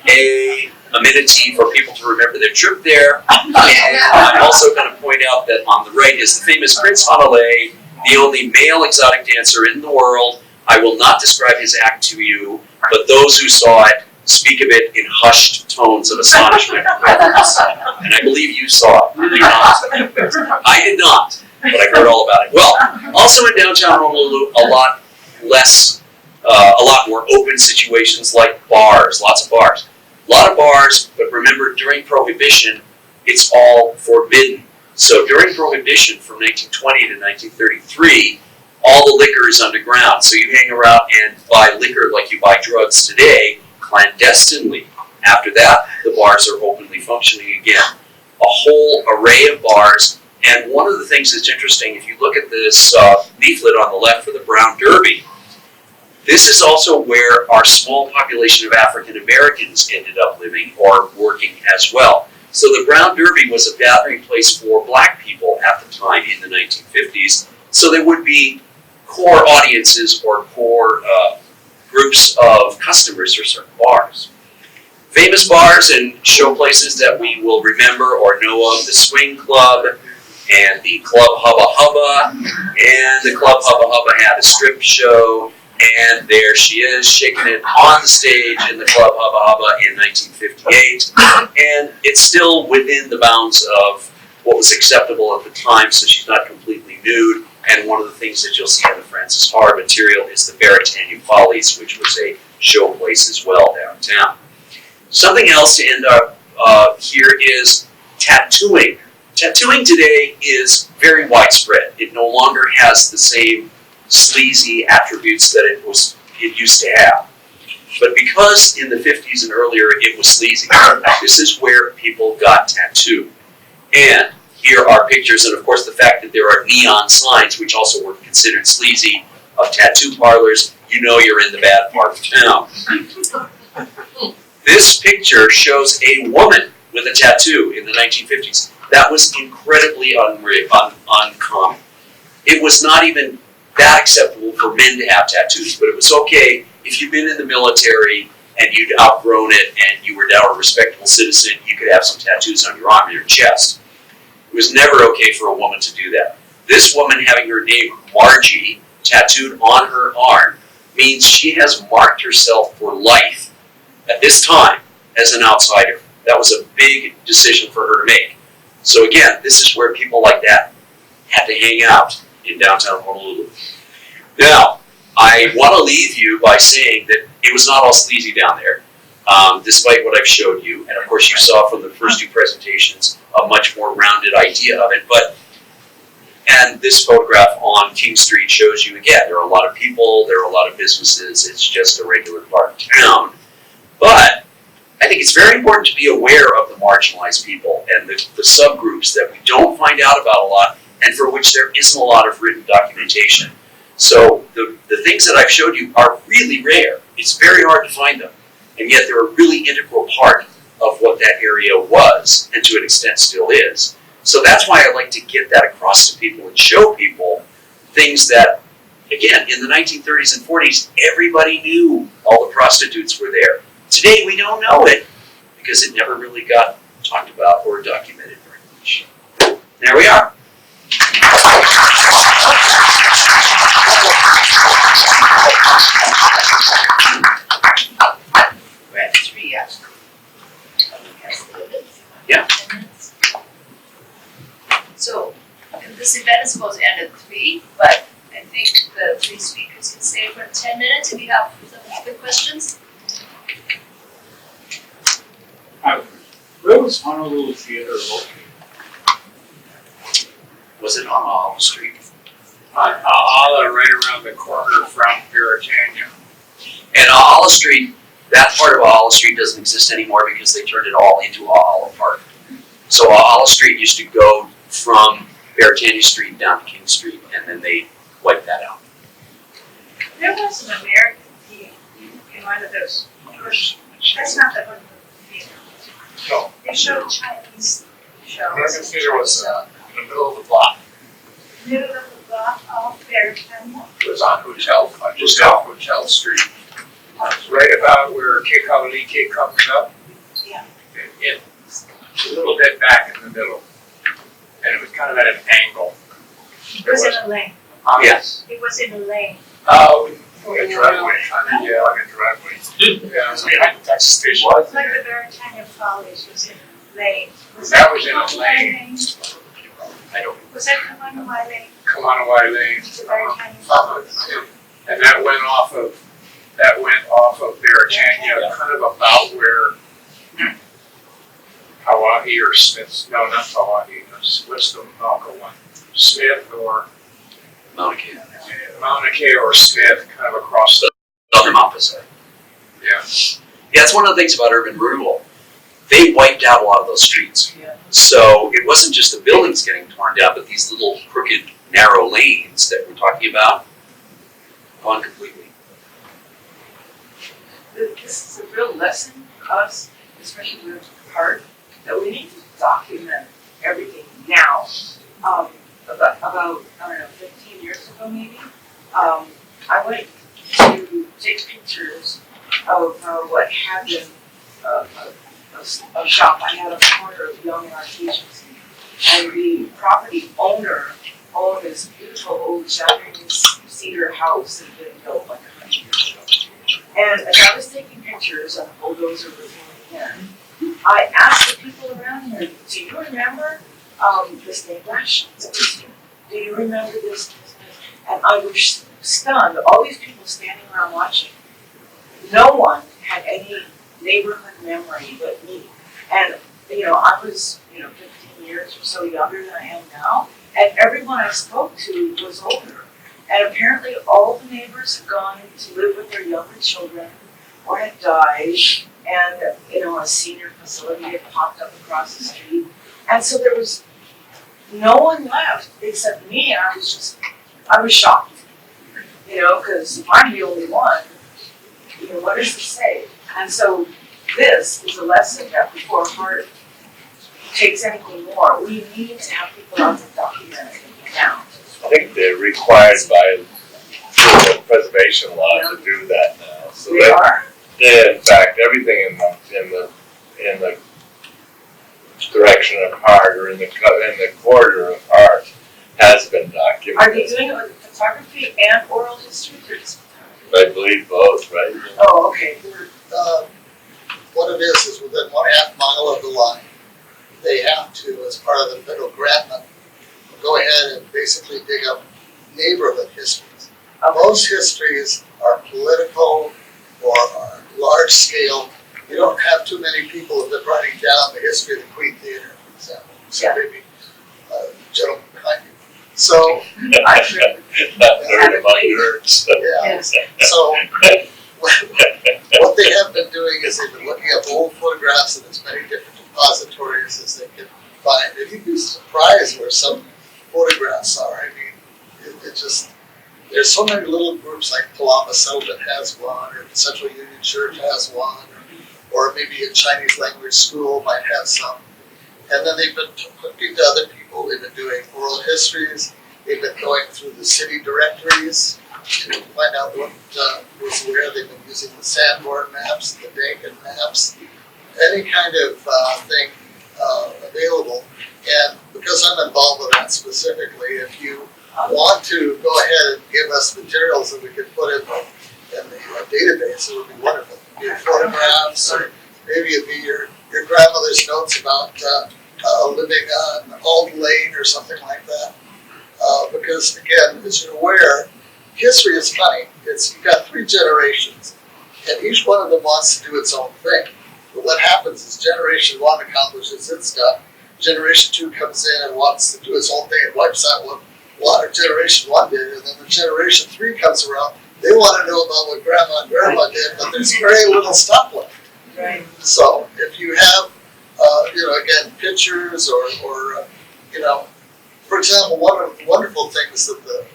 a amenity for people to remember their trip there. And I'm also going to point out that on the right is the famous Prince Hanalei, the only male exotic dancer in the world. I will not describe his act to you, but those who saw it speak of it in hushed tones of astonishment. And I believe you saw it. Did you not? I did not. but I heard all about it. Well, also in downtown Honolulu, a lot more open situations like bars, lots of bars. A lot of bars, but remember during Prohibition, it's all forbidden. So during Prohibition from 1920 to 1933, all the liquor is underground. So you hang around and buy liquor like you buy drugs today, clandestinely. After that, the bars are openly functioning again. A whole array of bars. And one of the things that's interesting, if you look at this leaflet on the left for the Brown Derby, this is also where our small population of African Americans ended up living or working as well. So the Brown Derby was a gathering place for black people at the time in the 1950s. So there would be core audiences or core groups of customers for certain bars. Famous bars and show places that we will remember or know of, the Swing Club and the Club Hubba Hubba, and the Club Hubba Hubba had a strip show, and there she is shaking it on the stage in the Club Hubba Hubba in 1958, and it's still within the bounds of what was acceptable at the time, so she's not completely nude. And one of the things that you'll see in the Francis Haar material is the Baratania Follies, which was a show place as well downtown. Something else to end up here is tattooing. Tattooing today is very widespread. It no longer has the same sleazy attributes that it used to have. But because in the 50s and earlier it was sleazy, this is where people got tattooed. And here are pictures, and of course the fact that there are neon signs, which also were considered sleazy, of tattoo parlors, you know you're in the bad part of town. This picture shows a woman with a tattoo in the 1950s. That was incredibly uncommon. It was not even that acceptable for men to have tattoos, but it was okay if you'd been in the military and you'd outgrown it and you were now a respectable citizen, you could have some tattoos on your arm or your chest. It was never okay for a woman to do that. This woman having her name Margie tattooed on her arm means she has marked herself for life at this time as an outsider. That was a big decision for her to make. So again, this is where people like that had to hang out in downtown Honolulu. Now, I want to leave you by saying that it was not all sleazy down there, despite what I've showed you. And of course, you saw from the first two presentations a much more rounded idea of it. And this photograph on King Street shows you again, there are a lot of people, there are a lot of businesses, it's just a regular part of town. But I think it's very important to be aware of the marginalized people and the subgroups that we don't find out about a lot and for which there isn't a lot of written documentation. So the things that I've showed you are really rare. It's very hard to find them. And yet they're a really integral part of what that area was, and to an extent still is. So that's why I like to get that across to people and show people things that, again, in the 1930s and 40s, everybody knew all the prostitutes were there. Today we don't know it because it never really got talked about or documented very much. There we are. We're at 3, yes. Yeah. So, this event is supposed to end at 3, but I think the 3 speakers can stay for 10 minutes if you have some quick questions. Where was Honolulu Theater located? Was it on Olive Street? On Ala, right around the corner from Baratania. And Olive Street, that part of Olive Street doesn't exist anymore because they turned it all into Olive Park. So Olive Street used to go from Baratania Street down to King Street, and then they wiped that out. There was an American theater in one of those. That's not the Honolulu theater. No. They showed Chinese shows. American Theater was in the middle of the block. Middle of the block of Baratania. It was on Hotel, just off Hotel Street. It's right about where Kekaliki comes up. Yeah. It's a little bit back in the middle. And it was kind of at an angle. It was in a lane. Yes. It was in a lane. Like a driveway. Yeah, like a driveway. Yeah, it was behind the Texas station. Like the Baratania Follies was in a lane. That was in a lane. I don't. Was that Kamanawai Lane? Kamanawai Lane. It's a very tiny And that went off of Beretania, kind of about where Hawaii or Smith's, no, not Hawaii, what's the Malka one? Smith or Mauna Kea. Mauna Kea or Smith, kind of across the, Southern opposite. yeah. Yeah, that's one of the things about urban renewal. They wiped out a lot of those streets. Yeah. So it wasn't just the buildings getting torn down, but these little crooked, narrow lanes that we're talking about gone completely. This is a real lesson for us, especially with Haar, that we need to document everything now. About I don't know, 15 years ago maybe, I went to take pictures of what happened, a shop I had on the corner of Young and Artesians. And the property owner owned this beautiful old Japanese cedar house that had been built like 100 years ago. And as I was taking pictures and the bulldozer was going in, I asked the people around here, do you remember the stained glass that was here? Do you remember this? And I was stunned, all these people standing around watching. No one had any neighborhood memory but me. And, I was, 15 years or so younger than I am now, and everyone I spoke to was older. And apparently all the neighbors had gone to live with their younger children or had died, and, a senior facility had popped up across the street. And so there was no one left except me, and I was shocked. Because if I'm the only one, what does it say? And so this is a lesson that before Haar takes anything more, we need to have people out there documenting it now. I think they're required by the preservation law to do that now. So We are? in fact, everything in the direction of Haar or in the corridor of Haar has been documented. Are they doing it with photography and oral history or just photography? I believe both, right? Oh, okay. What it is within 1/2 mile of the line, they have to, as part of the federal grant money, go ahead and basically dig up neighborhood histories. Most histories are political or are large scale. You don't have too many people who've been writing down the history of the Queen Theater, for example. So Yeah. maybe gentleman behind you. So, I've read Not nerd among nerds. yeah. Yes. So what they have been doing is they've been looking up old photographs in as many different depositories as they can find. And you'd be surprised where some photographs are. I mean, it just, there's so many little groups like Palama Settlement has one, or the Central Union Church has one, or maybe a Chinese language school might have some. And then they've been looking to other people. They've been doing oral histories. They've been going through the city directories to find out what was where. They've been using the Sanborn maps, the Dakin maps, any kind of thing available. And because I'm involved with that specifically, if you want to go ahead and give us materials that we can put in the database, it would be wonderful. It'd be photographs, or maybe it'd be your grandmother's notes about living on Alden Lane or something like that. Because again, as you're aware, history is funny. You've got 3 generations, and each one of them wants to do its own thing. But what happens is generation 1 accomplishes its stuff, generation 2 comes in and wants to do its own thing and wipes out what a lot of generation 1 did, and then the generation 3 comes around. They want to know about what grandma and grandma did, but there's very little stuff left. Right. So if you have, again, pictures or for example, one of the wonderful things that the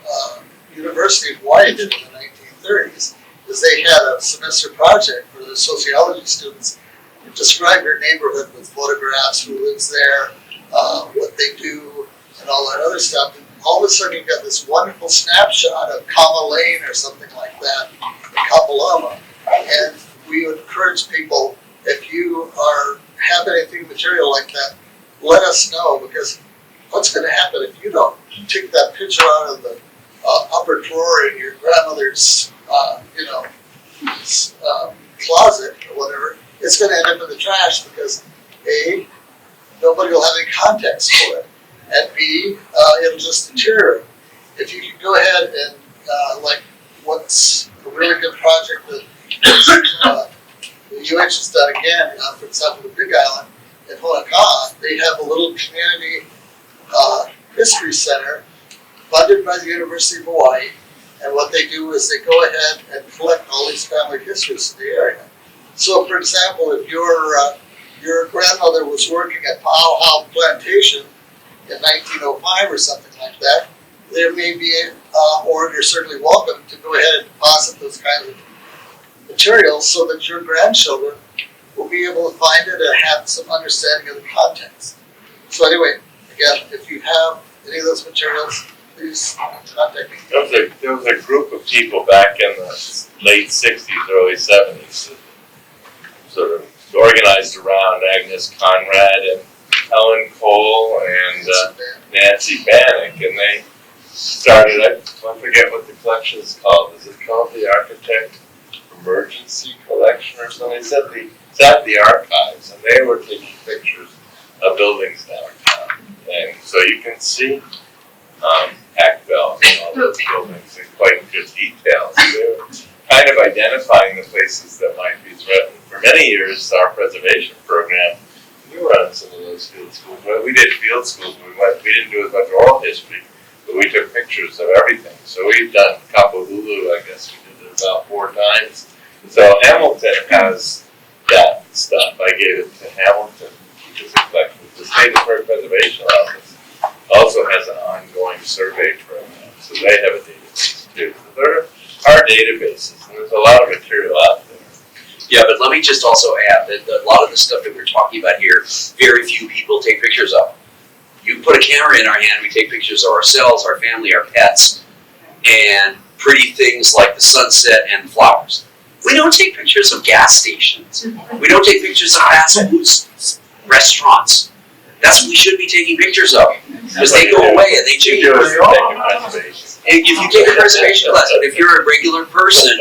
University of Hawaii did in the 1930s is they had a semester project for the sociology students to describe their neighborhood with photographs, who lives there, what they do, and all that other stuff. And all of a sudden you've got this wonderful snapshot of Kama Lane or something like that in Kapalama. And we would encourage people, if you have anything material like that, let us know, because what's going to happen if you don't take that picture out of the upper drawer in your grandmother's, closet or whatever, it's going to end up in the trash because A, nobody will have any context for it, and B, it'll just deteriorate. If you can go ahead and, like what's a really good project that the UH has done again, for example, the Big Island in Honolulu, they have a little community history center funded by the University of Hawaii. And what they do is they go ahead and collect all these family histories in the area. So, for example, if your grandmother was working at Pauhau Plantation in 1905 or something like that, there may be, or you're certainly welcome to go ahead and deposit those kinds of materials so that your grandchildren will be able to find it and have some understanding of the context. So anyway, again, if you have any of those materials, please contact me. There was a group of people back in the late 60s, early 70s that sort of organized around Agnes Conrad and Helen Cole and Nancy Bannock, and they started, I forget what the collection is called. Is it called the Architect Emergency Collection or something? It's at the archives, and they were taking pictures of buildings downtown. And so you can see Hackbell and all those buildings in quite good detail. So they were kind of identifying the places that might be threatened. For many years, our preservation program, we run some of those field schools. Well, we did field schools, we didn't do as much oral history, but we took pictures of everything. So we've done Honolulu, I guess we did it about 4 times. So Hamilton has that stuff. I gave it to Hamilton, which is a collection. The State Historic Preservation Office also has an ongoing survey program, so they have a database too. So there are databases, and there's a lot of material out there. Yeah, but let me just also add that a lot of the stuff that we're talking about here, very few people take pictures of. You put a camera in our hand, we take pictures of ourselves, our family, our pets, and pretty things like the sunset and flowers. We don't take pictures of gas stations. We don't take pictures of fast food restaurants. That's what we should be taking pictures of, because they go away and they change. And if you take a preservation class, but if you're a regular person,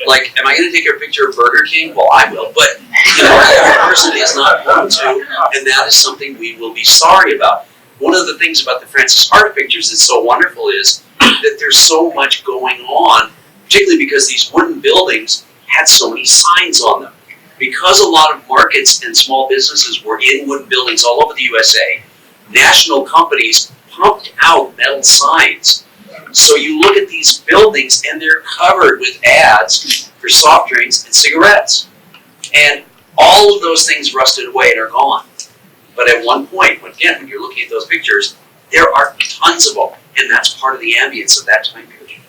like, am I going to take a picture of Burger King? Well, I will, but every person is not going to, and that is something we will be sorry about. One of the things about the Francis Hart pictures that's so wonderful is that there's so much going on, particularly because these wooden buildings had so many signs on them. Because a lot of markets and small businesses were in wooden buildings all over the USA, national companies pumped out metal signs. So you look at these buildings and they're covered with ads for soft drinks and cigarettes. And all of those things rusted away and are gone. But at one point, again, when you're looking at those pictures, there are tons of them. And that's part of the ambience of that time period.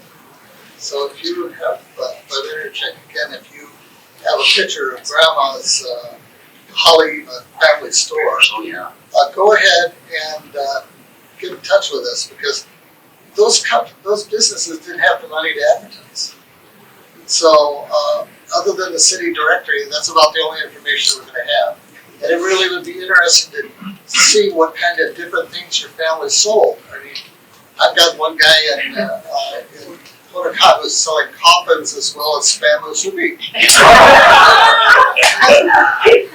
So if you have, but intercheck again, if you have a picture of Grandma's Holly family store, Oh yeah. Go ahead and get in touch with us, because those businesses didn't have the money to advertise. So other than the city directory, that's about the only information we're going to have. And it really would be interesting to see what kind of different things your family sold. I mean, I've got one guy in Honolulu who's selling coffins as well as spam musubi.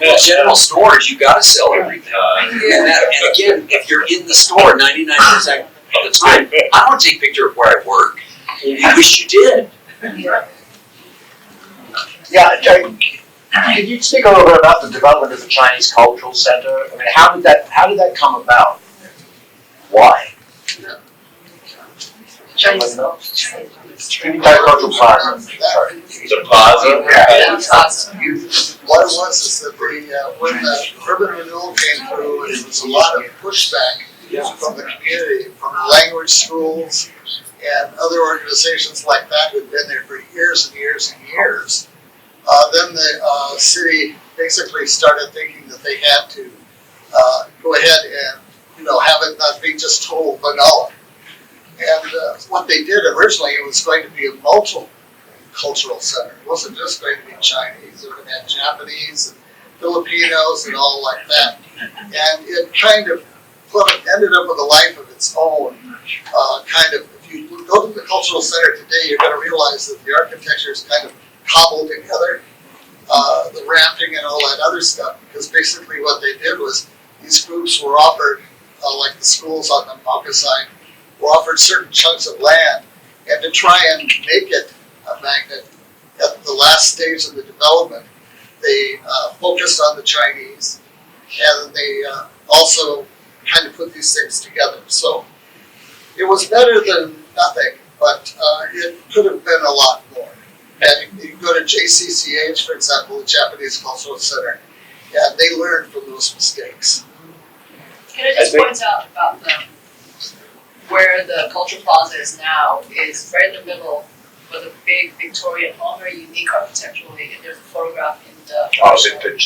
Well, general stores, you got to sell everything. And again, if you're in the store 99% of the time, I don't take a picture of where I work. I wish you did. Yeah, can you speak a little bit about the development of the Chinese Cultural Center? I mean, how did that come about? Why? Chinese. Cultural Plaza. Sorry. The plaza? What it was is that when the urban renewal came through, there was a lot of pushback from the community, from language schools and other organizations like that who'd been there for years and years and years. Then the city basically started thinking that they had to go ahead and have it not be just total vanilla. And what they did originally, it was going to be a multicultural center. It wasn't just going to be Chinese. It would have Japanese and Filipinos and all like that. And it kind of ended up with a life of its own. If you go to the cultural center today, you're going to realize that the architecture is kind of cobbled together, the ramping and all that other stuff. Because basically what they did was these groups were offered, like the schools on the Maka side were offered certain chunks of land, and to try and make it a magnet at the last stage of the development, they focused on the Chinese, and they also kind of put these things together. So it was better than nothing, but it could have been a lot more. And you go to JCCH, for example, the Japanese Cultural Center, and they learned from those mistakes. Can I just point out about where the Culture Plaza is now is right in the middle with a big Victorian home, very unique architecturally, and there's a photograph in the.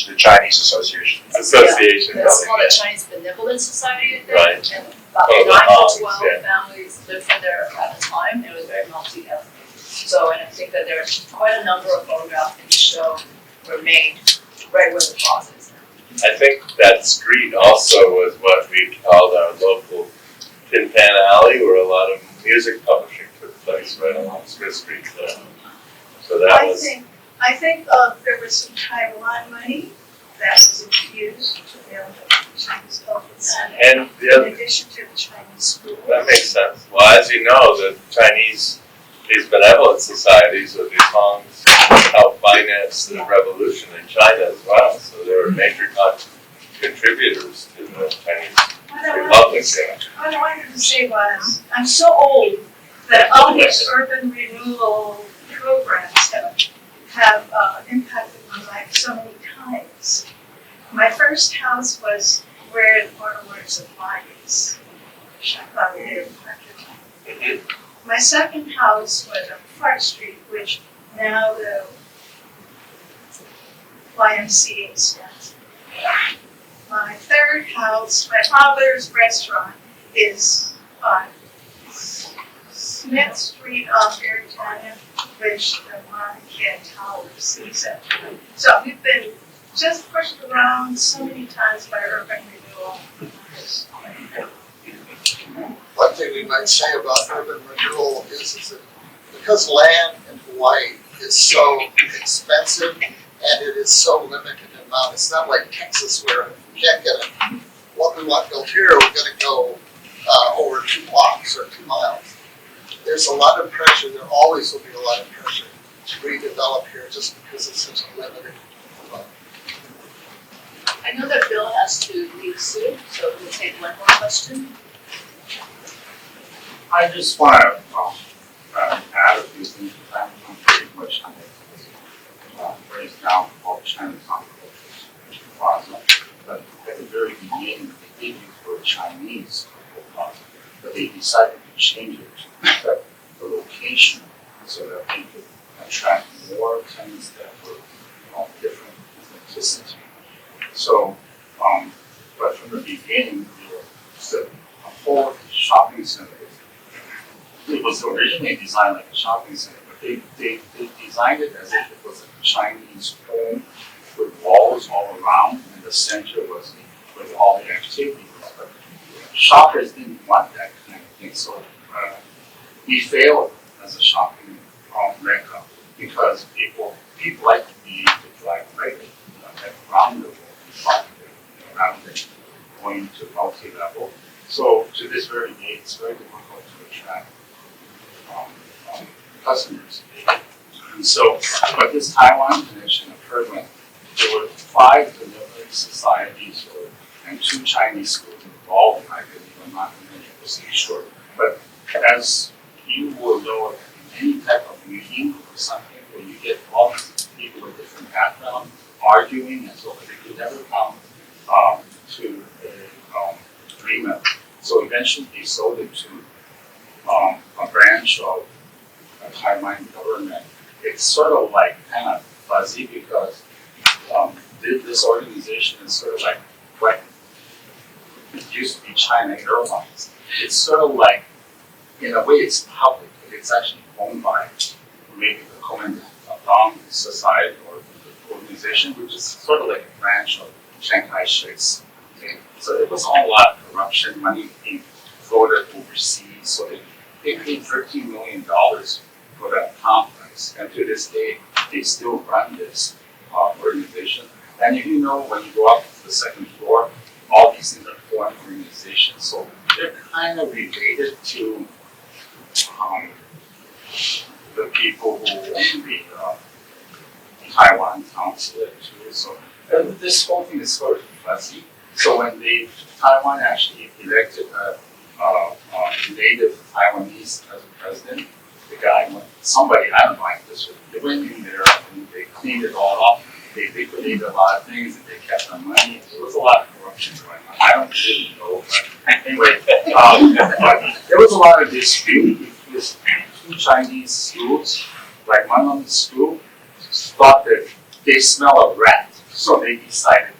The Chinese Association. Association Yeah, it's building, called yeah. the Chinese Benevolent Society, I think, Right. and about Oh, the 9 Hans, to 12 yeah. families lived in there at the time, it was very multi-ethnic. So, and I think that there's quite a number of photographs in the show were made right where the plaza is now. I think that street also was what we called our local Tin Pan Alley, where a lot of music publishing took place right along Smith Street there. So that was, I think there was some Taiwan money that was infused to build the Chinese Cultural Center, and the in other, addition to the Chinese school. that makes sense. Well, as you know, the Chinese, these benevolent societies or these Hongs helped finance the revolution in China as well. So they were major contributors to the Chinese What I Republic. wanted to say was, I'm so old that all these urban renewal programs have impacted my life so many times. My first house was where the Waterworks of Lions. My second house was on Clark Street, which now the YMCA stands for. My third house, my father's restaurant, is on Smith Street off Arizona, which the Monacan Tower sees it. So we've been just pushed around so many times by urban renewal. One thing we might say about urban renewal is that because land in Hawaii is so expensive and it is so limited in amount, it's not like Texas where if we can't get what we want built here, we're gonna go over 2 blocks or 2 miles. There's a lot of pressure, there always will be a lot of pressure to redevelop here just because it's such a limited amount. I know that Bill has to leave soon, so we'll take one more question. I just want to add a few things to that. I'm pretty much raised down all the Chinese cultures plaza, but at the very beginning they did use the word Chinese plaza, but they decided to change it to the location so that they could attract more tenants that were of different ethnicity. So, but from the beginning, we were still a whole shopping center. It was originally designed like a shopping center, but they designed it as if it was a Chinese home with walls all around, and the center was where all the activities. But shoppers didn't want that kind of thing, so we failed as a shopping mecca because people like to be able to drive right around the world, rather than going to multi-level. So to this very day, it's very difficult to attract customers. And so, but this Taiwan connection occurred when there were 5 benevolent societies and 2 Chinese schools involved, I believe. I'm not 100% sure. But as you will know, in any type of meeting or something where you get all these people with different backgrounds arguing and so on, they could never come to an agreement. So eventually they sold it to a branch of the Taiwan government. It's sort of like kind of fuzzy because this organization is sort of like what it used to be China Airlines. It's sort of like, in a way, it's public. It's actually owned by maybe the Kuomintang Society or the organization, which is sort of like a branch of Chiang Kai-shek's thing. So it was all a lot of corruption, money being floated overseas. So they paid $13 million for that complex. And to this day, they still run this organization. And if you know, when you go up to the second floor, all these things are foreign organizations. So kind of related to the people who own the Taiwan consulate too. So this whole thing is sort of fuzzy. So when Taiwan actually elected a native Taiwanese as a president, the guy went, somebody, I don't like this, they went in there and they cleaned it all up. They liquidated a lot of things and they kept the money. There was a lot of corruption going on. I don't really know, but anyway, but there was a lot of dispute because two Chinese schools, like one of the school, thought that they smell a rat. So they decided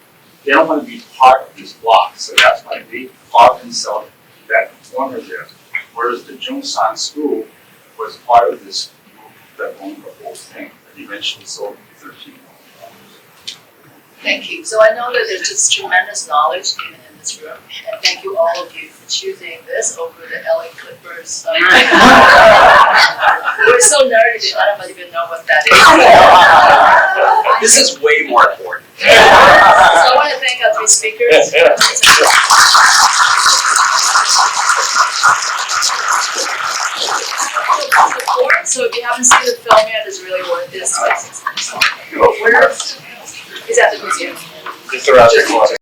they don't want to be part of this block. So that's why they carved themselves that corner there. Whereas the Jungsan school was part of this group that owned the whole thing that eventually sold for $13 million. Thank you. So I know that there's just tremendous knowledge in this room, and thank you all of you for choosing this over the LA Clippers. We're so nerdy that I don't even know what that is. This is way more important. So I want to thank our three speakers. So if you haven't seen the film yet, it's really worth this. Where is that the museum? Just around the corner.